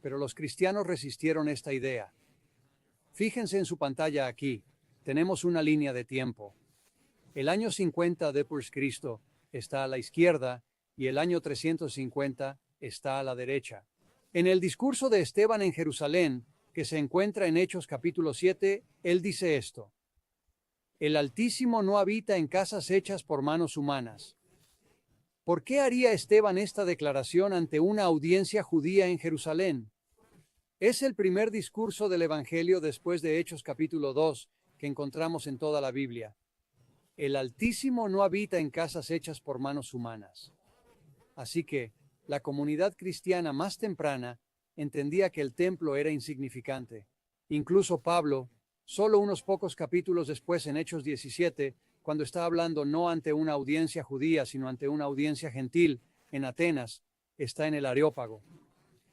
Pero los cristianos resistieron esta idea. Fíjense en su pantalla aquí. Tenemos una línea de tiempo. El año 50 después de Cristo está a la izquierda y el año 350 está a la derecha. En el discurso de Esteban en Jerusalén, que se encuentra en Hechos capítulo 7, él dice esto: El Altísimo no habita en casas hechas por manos humanas. ¿Por qué haría Esteban esta declaración ante una audiencia judía en Jerusalén? Es el primer discurso del Evangelio después de Hechos capítulo 2 que encontramos en toda la Biblia. El Altísimo no habita en casas hechas por manos humanas. Así que, la comunidad cristiana más temprana entendía que el templo era insignificante. Incluso Pablo, solo unos pocos capítulos después en Hechos 17, cuando está hablando no ante una audiencia judía, sino ante una audiencia gentil en Atenas, está en el Areópago.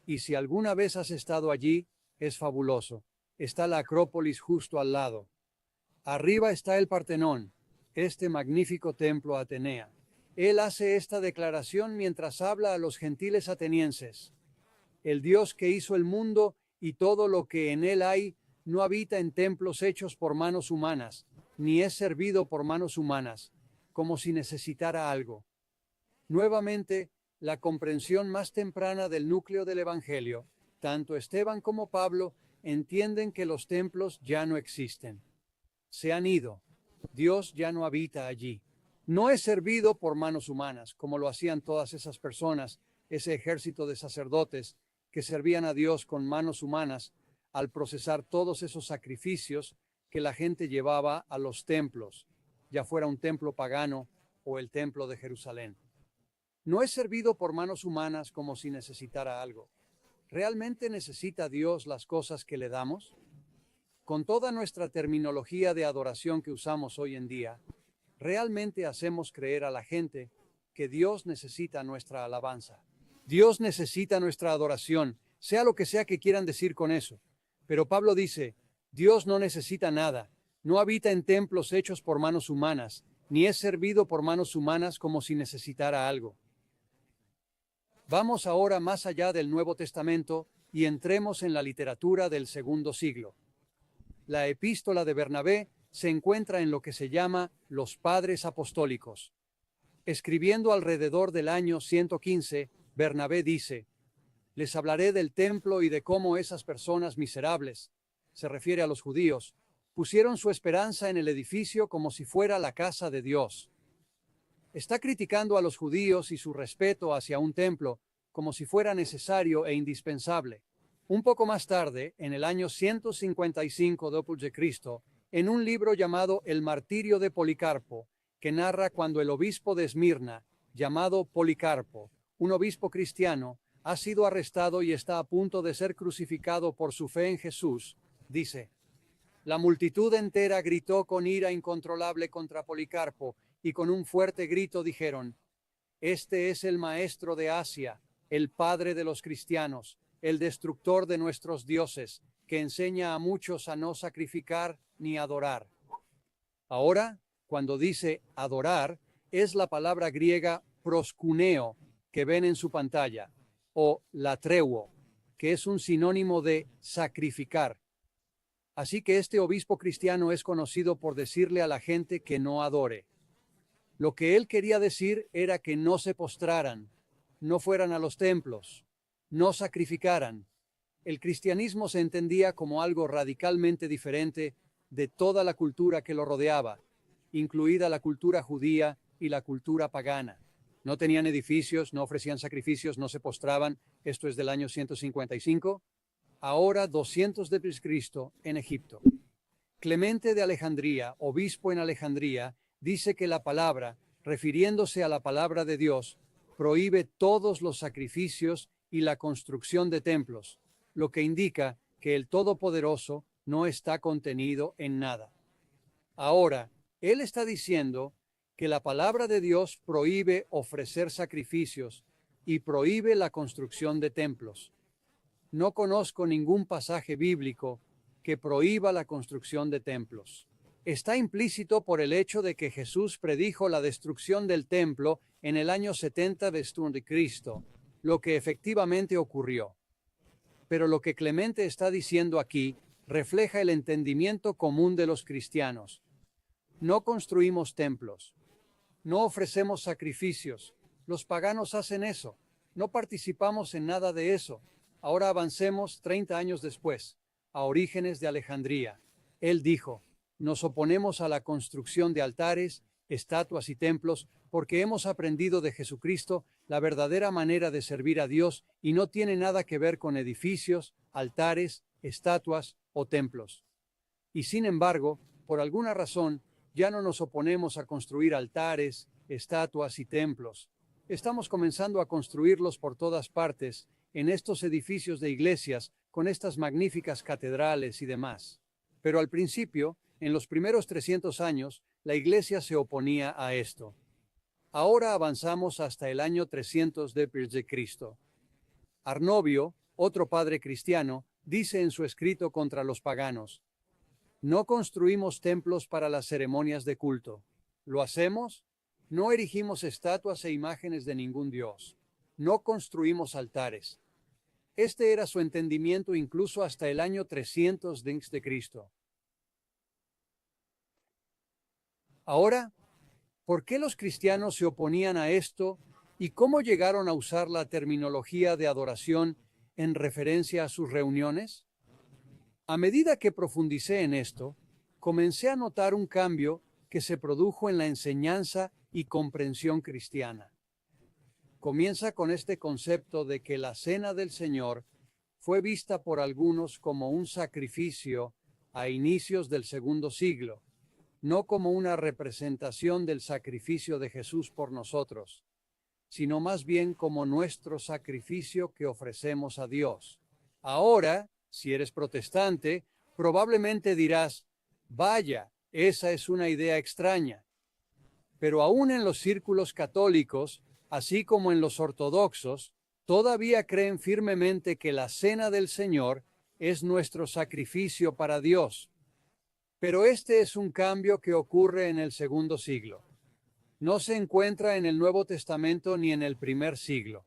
Y si alguna vez has estado allí, es fabuloso. Está la Acrópolis justo al lado. Arriba está el Partenón, este magnífico templo atenea. Él hace esta declaración mientras habla a los gentiles atenienses. El Dios que hizo el mundo y todo lo que en él hay no habita en templos hechos por manos humanas, ni es servido por manos humanas, como si necesitara algo. Nuevamente, la comprensión más temprana del núcleo del Evangelio, tanto Esteban como Pablo entienden que los templos ya no existen. Se han ido. Dios ya no habita allí. No es servido por manos humanas, como lo hacían todas esas personas, ese ejército de sacerdotes que servían a Dios con manos humanas al procesar todos esos sacrificios que la gente llevaba a los templos, ya fuera un templo pagano o el templo de Jerusalén. No es servido por manos humanas como si necesitara algo. ¿Realmente necesita Dios las cosas que le damos? Con toda nuestra terminología de adoración que usamos hoy en día, realmente hacemos creer a la gente que Dios necesita nuestra alabanza. Dios necesita nuestra adoración, sea lo que sea que quieran decir con eso. Pero Pablo dice, Dios no necesita nada, no habita en templos hechos por manos humanas, ni es servido por manos humanas como si necesitara algo. Vamos ahora más allá del Nuevo Testamento y entremos en la literatura del segundo siglo. La epístola de Bernabé se encuentra en lo que se llama los Padres Apostólicos. Escribiendo alrededor del año 115, Bernabé dice: Les hablaré del templo y de cómo esas personas miserables, se refiere a los judíos, pusieron su esperanza en el edificio como si fuera la casa de Dios. Está criticando a los judíos y su respeto hacia un templo como si fuera necesario e indispensable. Un poco más tarde, en el año 155 d.C., en un libro llamado El martirio de Policarpo, que narra cuando el obispo de Esmirna, llamado Policarpo, un obispo cristiano, ha sido arrestado y está a punto de ser crucificado por su fe en Jesús, dice: la multitud entera gritó con ira incontrolable contra Policarpo y con un fuerte grito dijeron: este es el maestro de Asia, el padre de los cristianos, el destructor de nuestros dioses, que enseña a muchos a no sacrificar ni adorar. Ahora, cuando dice adorar, es la palabra griega proskuneo, que ven en su pantalla, o latreuo, que es un sinónimo de sacrificar. Así que este obispo cristiano es conocido por decirle a la gente que no adore. Lo que él quería decir era que no se postraran, no fueran a los templos, no sacrificaran. El cristianismo se entendía como algo radicalmente diferente de toda la cultura que lo rodeaba, incluida la cultura judía y la cultura pagana. No tenían edificios, no ofrecían sacrificios, no se postraban. Esto es del año 155. Ahora 200 de Cristo en Egipto. Clemente de Alejandría, obispo en Alejandría, dice que la palabra, refiriéndose a la palabra de Dios, prohíbe todos los sacrificios y la construcción de templos, lo que indica que el Todopoderoso no está contenido en nada. Ahora, él está diciendo que la palabra de Dios prohíbe ofrecer sacrificios y prohíbe la construcción de templos. No conozco ningún pasaje bíblico que prohíba la construcción de templos. Está implícito por el hecho de que Jesús predijo la destrucción del templo en el año 70 después de Cristo, lo que efectivamente ocurrió. Pero lo que Clemente está diciendo aquí refleja el entendimiento común de los cristianos. No construimos templos, no ofrecemos sacrificios. Los paganos hacen eso. No participamos en nada de eso. Ahora avancemos 30 años después, a Orígenes de Alejandría. Él dijo: nos oponemos a la construcción de altares, estatuas y templos porque hemos aprendido de Jesucristo la verdadera manera de servir a Dios y no tiene nada que ver con edificios, altares, estatuas o templos. Y sin embargo, por alguna razón, ya no nos oponemos a construir altares, estatuas y templos. Estamos comenzando a construirlos por todas partes, en estos edificios de iglesias, con estas magníficas catedrales y demás. Pero al principio, en los primeros 300 años, la iglesia se oponía a esto. Ahora avanzamos hasta el año 300 de Cristo. Arnovio, otro padre cristiano, dice en su escrito contra los paganos: no construimos templos para las ceremonias de culto. ¿Lo hacemos? No erigimos estatuas e imágenes de ningún dios. No construimos altares. Este era su entendimiento incluso hasta el año 300 de Cristo. Ahora, ¿por qué los cristianos se oponían a esto y cómo llegaron a usar la terminología de adoración en referencia a sus reuniones? A medida que profundicé en esto, comencé a notar un cambio que se produjo en la enseñanza y comprensión cristiana. Comienza con este concepto de que la cena del Señor fue vista por algunos como un sacrificio a inicios del segundo siglo, no como una representación del sacrificio de Jesús por nosotros, sino más bien como nuestro sacrificio que ofrecemos a Dios. Ahora, si eres protestante, probablemente dirás: vaya, esa es una idea extraña. Pero aún en los círculos católicos, así como en los ortodoxos, todavía creen firmemente que la cena del Señor es nuestro sacrificio para Dios. Pero este es un cambio que ocurre en el segundo siglo. No se encuentra en el Nuevo Testamento ni en el primer siglo.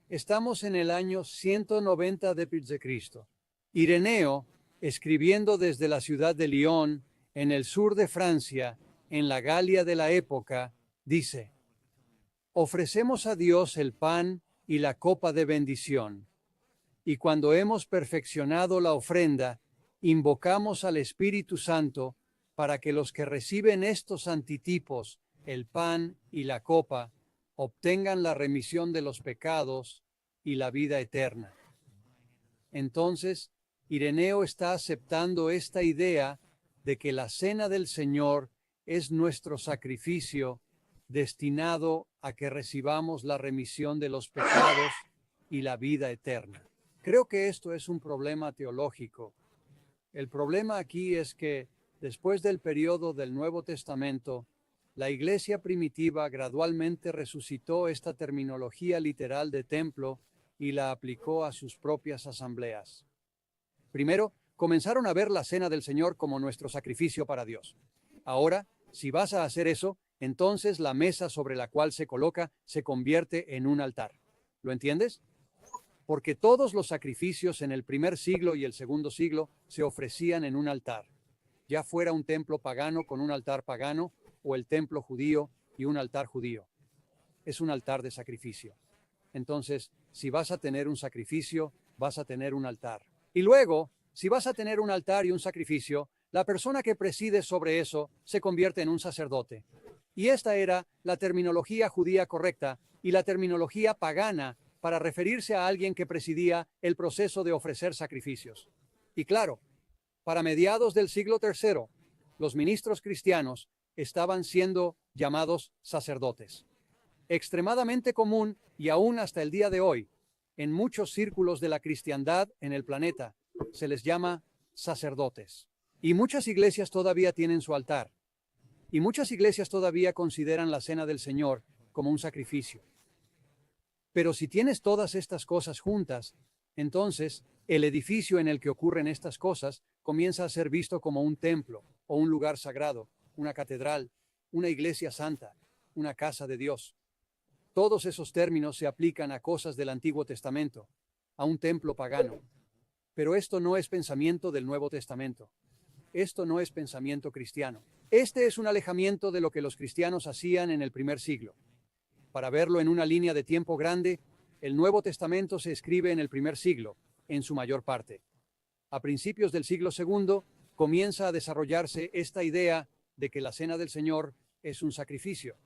Estamos en el año 190 de Cristo. Ireneo, escribiendo desde la ciudad de Lyon, en el sur de Francia, en la Galia de la época, dice: ofrecemos a Dios el pan y la copa de bendición, y cuando hemos perfeccionado la ofrenda, invocamos al Espíritu Santo para que los que reciben estos antitipos, el pan y la copa, obtengan la remisión de los pecados y la vida eterna. Entonces, Ireneo está aceptando esta idea de que la cena del Señor es nuestro sacrificio destinado a que recibamos la remisión de los pecados y la vida eterna. Creo que esto es un problema teológico. El problema aquí es que después del periodo del Nuevo Testamento, la iglesia primitiva gradualmente resucitó esta terminología literal de templo y la aplicó a sus propias asambleas. Primero, comenzaron a ver la cena del Señor como nuestro sacrificio para Dios. Ahora, si vas a hacer eso, entonces la mesa sobre la cual se coloca se convierte en un altar. ¿Lo entiendes? Porque todos los sacrificios en el primer siglo y el segundo siglo se ofrecían en un altar, ya fuera un templo pagano con un altar pagano o el templo judío y un altar judío. Es un altar de sacrificio. Entonces, si vas a tener un sacrificio, vas a tener un altar. Y luego, si vas a tener un altar y un sacrificio, la persona que preside sobre eso se convierte en un sacerdote. Y esta era la terminología judía correcta y la terminología pagana para referirse a alguien que presidía el proceso de ofrecer sacrificios. Y claro, para mediados del siglo III, los ministros cristianos estaban siendo llamados sacerdotes. Extremadamente común y aún hasta el día de hoy, en muchos círculos de la cristiandad en el planeta, se les llama sacerdotes. Y muchas iglesias todavía tienen su altar. Y muchas iglesias todavía consideran la cena del Señor como un sacrificio. Pero si tienes todas estas cosas juntas, entonces el edificio en el que ocurren estas cosas comienza a ser visto como un templo o un lugar sagrado, una catedral, una iglesia santa, una casa de Dios. Todos esos términos se aplican a cosas del Antiguo Testamento, a un templo pagano. Pero esto no es pensamiento del Nuevo Testamento. Esto no es pensamiento cristiano. Este es un alejamiento de lo que los cristianos hacían en el primer siglo. Para verlo en una línea de tiempo grande, el Nuevo Testamento se escribe en el primer siglo, en su mayor parte. A principios del siglo II comienza a desarrollarse esta idea de que la cena del Señor es un sacrificio.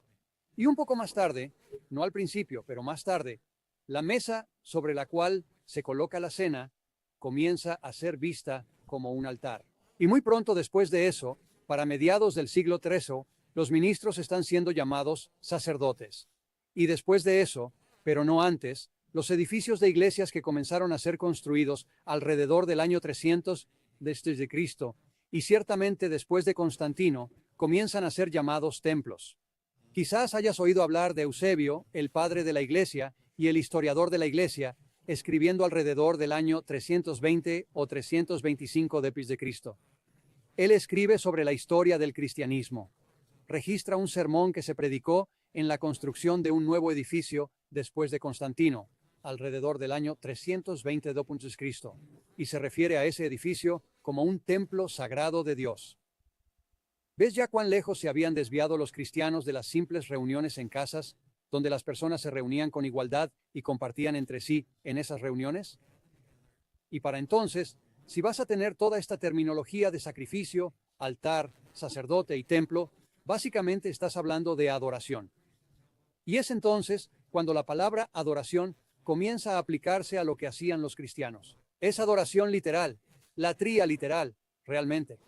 Y un poco más tarde, no al principio, pero más tarde, la mesa sobre la cual se coloca la cena comienza a ser vista como un altar. Y muy pronto después de eso, para mediados del siglo III, los ministros están siendo llamados sacerdotes. Y después de eso, pero no antes, los edificios de iglesias que comenzaron a ser construidos alrededor del año 300 desde Cristo, y ciertamente después de Constantino, comienzan a ser llamados templos. Quizás hayas oído hablar de Eusebio, el padre de la iglesia y el historiador de la iglesia, escribiendo alrededor del año 320 o 325 después de Cristo. Él escribe sobre la historia del cristianismo. Registra un sermón que se predicó en la construcción de un nuevo edificio después de Constantino, alrededor del año 320 d.C., y se refiere a ese edificio como un templo sagrado de Dios. ¿Ves ya cuán lejos se habían desviado los cristianos de las simples reuniones en casas, donde las personas se reunían con igualdad y compartían entre sí en esas reuniones? Y para entonces, si vas a tener toda esta terminología de sacrificio, altar, sacerdote y templo, básicamente estás hablando de adoración. Y es entonces cuando la palabra adoración comienza a aplicarse a lo que hacían los cristianos. Es adoración literal, latría literal, realmente.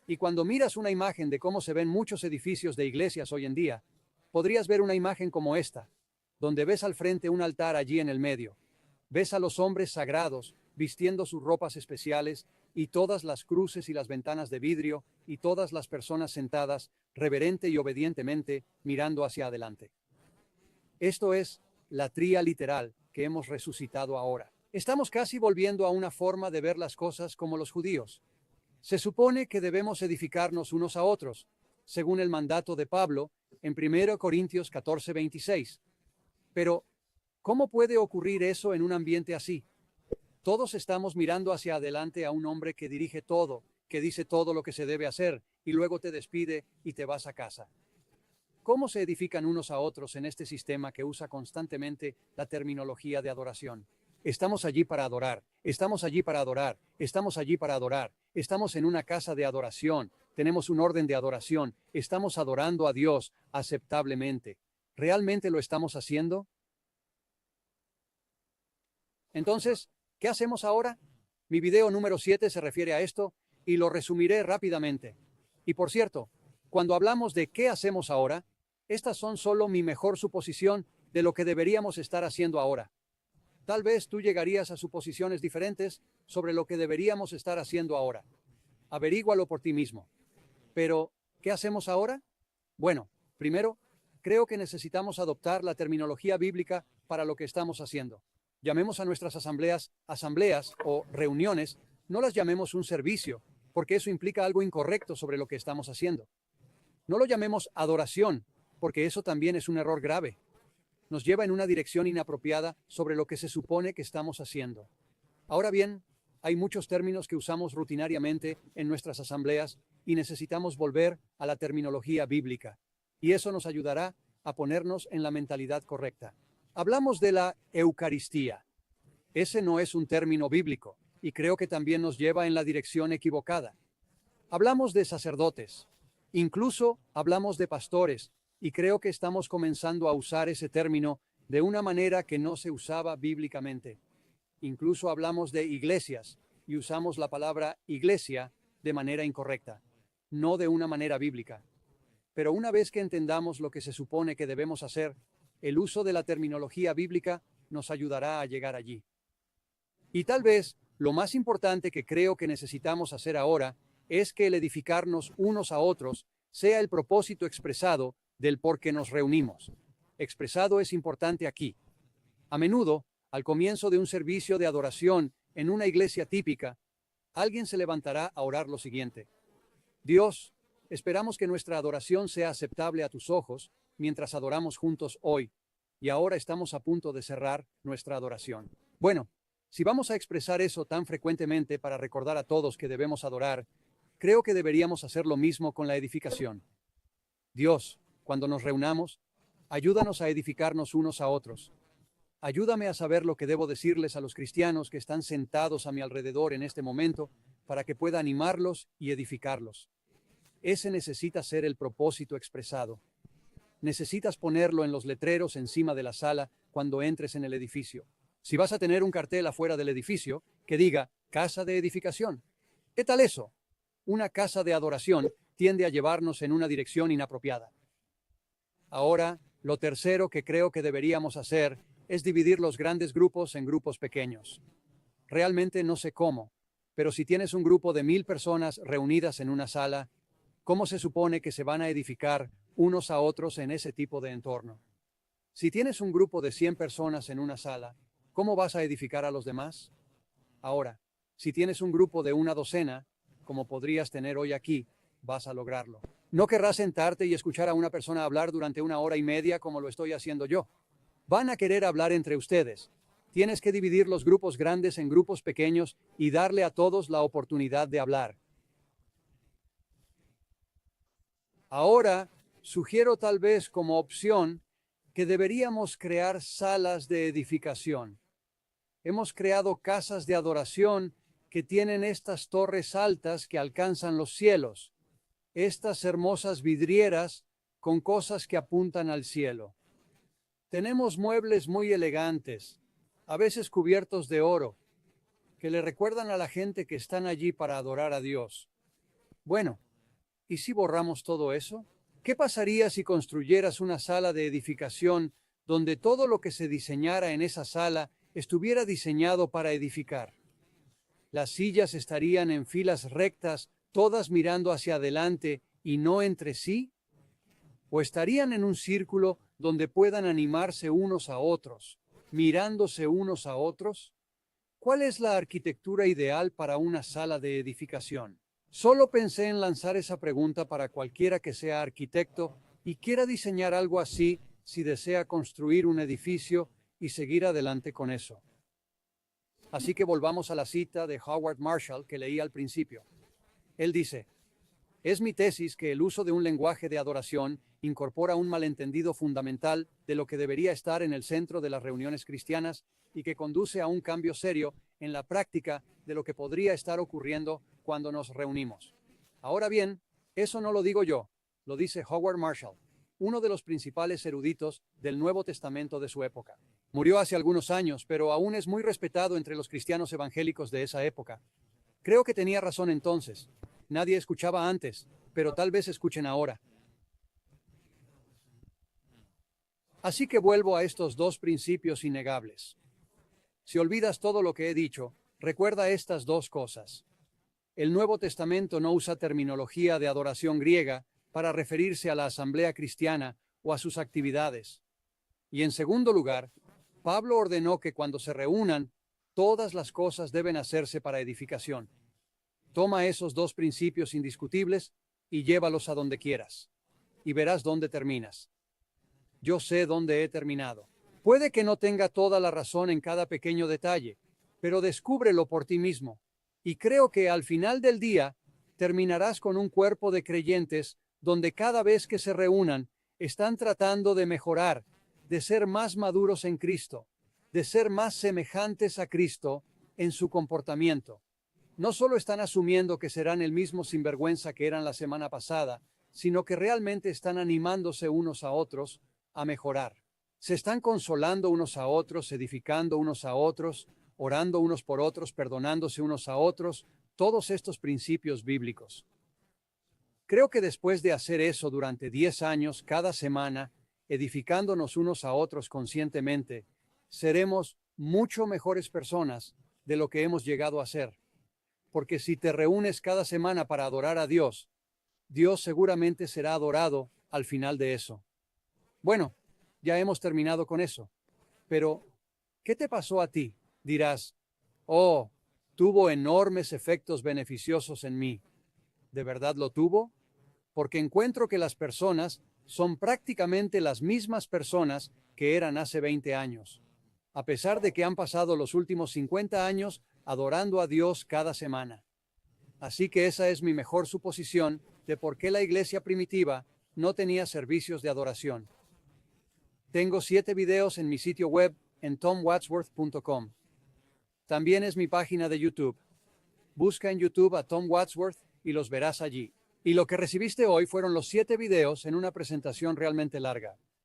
Y cuando miras una imagen de cómo se ven muchos edificios de iglesias hoy en día, podrías ver una imagen como esta, donde ves al frente un altar allí en el medio. Ves a los hombres sagrados vistiendo sus ropas especiales y todas las cruces y las ventanas de vidrio y todas las personas sentadas reverente y obedientemente mirando hacia adelante. Esto es la latría literal que hemos resucitado ahora. Estamos casi volviendo a una forma de ver las cosas como los judíos. Se supone que debemos edificarnos unos a otros, según el mandato de Pablo en 1 Corintios 14:26. Pero, ¿cómo puede ocurrir eso en un ambiente así? Todos estamos mirando hacia adelante a un hombre que dirige todo, que dice todo lo que se debe hacer, y luego te despide y te vas a casa. ¿Cómo se edifican unos a otros en este sistema que usa constantemente la terminología de adoración? Estamos allí para adorar, estamos allí para adorar, estamos allí para adorar, Estamos en una casa de adoración, tenemos un orden de adoración, estamos adorando a Dios aceptablemente. ¿Realmente lo estamos haciendo? Entonces, ¿qué hacemos ahora? Mi video número 7 se refiere a esto y lo resumiré rápidamente. Y por cierto, cuando hablamos de qué hacemos ahora, estas son solo mi mejor suposición de lo que deberíamos estar haciendo ahora. Tal vez tú llegarías a suposiciones diferentes sobre lo que deberíamos estar haciendo ahora. Averígualo por ti mismo. Pero, ¿qué hacemos ahora? Bueno, primero, creo que necesitamos adoptar la terminología bíblica para lo que estamos haciendo. Llamemos a nuestras asambleas o reuniones, no las llamemos un servicio, porque eso implica algo incorrecto sobre lo que estamos haciendo. No lo llamemos adoración, porque eso también es un error grave. Nos lleva en una dirección inapropiada sobre lo que se supone que estamos haciendo. Ahora bien, hay muchos términos que usamos rutinariamente en nuestras asambleas y necesitamos volver a la terminología bíblica. Y eso nos ayudará a ponernos en la mentalidad correcta. Hablamos de la Eucaristía. Ese no es un término bíblico y creo que también nos lleva en la dirección equivocada. Hablamos de sacerdotes. Incluso hablamos de pastores y creo que estamos comenzando a usar ese término de una manera que no se usaba bíblicamente. Incluso hablamos de iglesias y usamos la palabra iglesia de manera incorrecta, no de una manera bíblica. Pero una vez que entendamos lo que se supone que debemos hacer, el uso de la terminología bíblica nos ayudará a llegar allí. Y tal vez lo más importante que creo que necesitamos hacer ahora es que el edificarnos unos a otros sea el propósito expresado del por qué nos reunimos. Expresado es importante aquí. A menudo, al comienzo de un servicio de adoración en una iglesia típica, alguien se levantará a orar lo siguiente: Dios, esperamos que nuestra adoración sea aceptable a tus ojos mientras adoramos juntos hoy, y ahora estamos a punto de cerrar nuestra adoración. Bueno, si vamos a expresar eso tan frecuentemente para recordar a todos que debemos adorar, creo que deberíamos hacer lo mismo con la edificación. Dios, cuando nos reunamos, ayúdanos a edificarnos unos a otros. Ayúdame a saber lo que debo decirles a los cristianos que están sentados a mi alrededor en este momento para que pueda animarlos y edificarlos. Ese necesita ser el propósito expresado. Necesitas ponerlo en los letreros encima de la sala cuando entres en el edificio. Si vas a tener un cartel afuera del edificio que diga casa de edificación, ¿qué tal eso? Una casa de adoración tiende a llevarnos en una dirección inapropiada. Ahora, lo tercero que creo que deberíamos hacer es dividir los grandes grupos en grupos pequeños. Realmente no sé cómo, pero si tienes un grupo de 1000 personas reunidas en una sala, ¿cómo se supone que se van a edificar unos a otros en ese tipo de entorno? Si tienes un grupo de 100 personas en una sala, ¿cómo vas a edificar a los demás? Ahora, si tienes un grupo de una docena, como podrías tener hoy aquí, vas a lograrlo. No querrás sentarte y escuchar a una persona hablar durante 1 hora y media como lo estoy haciendo yo. Van a querer hablar entre ustedes. Tienes que dividir los grupos grandes en grupos pequeños y darle a todos la oportunidad de hablar. Ahora, sugiero tal vez como opción que deberíamos crear salas de edificación. Hemos creado casas de adoración que tienen estas torres altas que alcanzan los cielos, estas hermosas vidrieras con cosas que apuntan al cielo. Tenemos muebles muy elegantes, a veces cubiertos de oro, que le recuerdan a la gente que están allí para adorar a Dios. Bueno, ¿y si borramos todo eso? ¿Qué pasaría si construyeras una sala de edificación donde todo lo que se diseñara en esa sala estuviera diseñado para edificar? Las sillas estarían en filas rectas, todas mirando hacia adelante y no entre sí, o estarían en un círculo donde puedan animarse unos a otros, mirándose unos a otros. ¿Cuál es la arquitectura ideal para una sala de edificación? Solo pensé en lanzar esa pregunta para cualquiera que sea arquitecto y quiera diseñar algo así si desea construir un edificio y seguir adelante con eso. Así que volvamos a la cita de Howard Marshall que leí al principio. Él dice: Es mi tesis que el uso de un lenguaje de adoración incorpora un malentendido fundamental de lo que debería estar en el centro de las reuniones cristianas y que conduce a un cambio serio en la práctica de lo que podría estar ocurriendo cuando nos reunimos. Ahora bien, eso no lo digo yo, lo dice Howard Marshall, uno de los principales eruditos del Nuevo Testamento de su época. Murió hace algunos años, pero aún es muy respetado entre los cristianos evangélicos de esa época. Creo que tenía razón entonces. Nadie escuchaba antes, pero tal vez escuchen ahora. Así que vuelvo a estos dos principios innegables. Si olvidas todo lo que he dicho, recuerda estas dos cosas. El Nuevo Testamento no usa terminología de adoración griega para referirse a la asamblea cristiana o a sus actividades. Y en segundo lugar, Pablo ordenó que cuando se reúnan, todas las cosas deben hacerse para edificación. Toma esos dos principios indiscutibles y llévalos a donde quieras. Y verás dónde terminas. Yo sé dónde he terminado. Puede que no tenga toda la razón en cada pequeño detalle, pero descúbrelo por ti mismo. Y creo que al final del día terminarás con un cuerpo de creyentes donde cada vez que se reúnan están tratando de mejorar, de ser más maduros en Cristo, de ser más semejantes a Cristo en su comportamiento. No solo están asumiendo que serán el mismo sinvergüenza que eran la semana pasada, sino que realmente están animándose unos a otros a mejorar. Se están consolando unos a otros, edificando unos a otros, orando unos por otros, perdonándose unos a otros, todos estos principios bíblicos. Creo que después de hacer eso durante 10 años, cada semana, edificándonos unos a otros conscientemente, seremos mucho mejores personas de lo que hemos llegado a ser. Porque si te reúnes cada semana para adorar a Dios, Dios seguramente será adorado al final de eso. Bueno, ya hemos terminado con eso. Pero, ¿qué te pasó a ti? Dirás, oh, tuvo enormes efectos beneficiosos en mí. ¿De verdad lo tuvo? Porque encuentro que las personas son prácticamente las mismas personas que eran hace 20 años, a pesar de que han pasado los últimos 50 años adorando a Dios cada semana. Así que esa es mi mejor suposición de por qué la iglesia primitiva no tenía servicios de adoración. Tengo 7 videos en mi sitio web en tomwadsworth.com. También es mi página de YouTube. Busca en YouTube a Tom Wadsworth y los verás allí. Y lo que recibiste hoy fueron los 7 videos en una presentación realmente larga.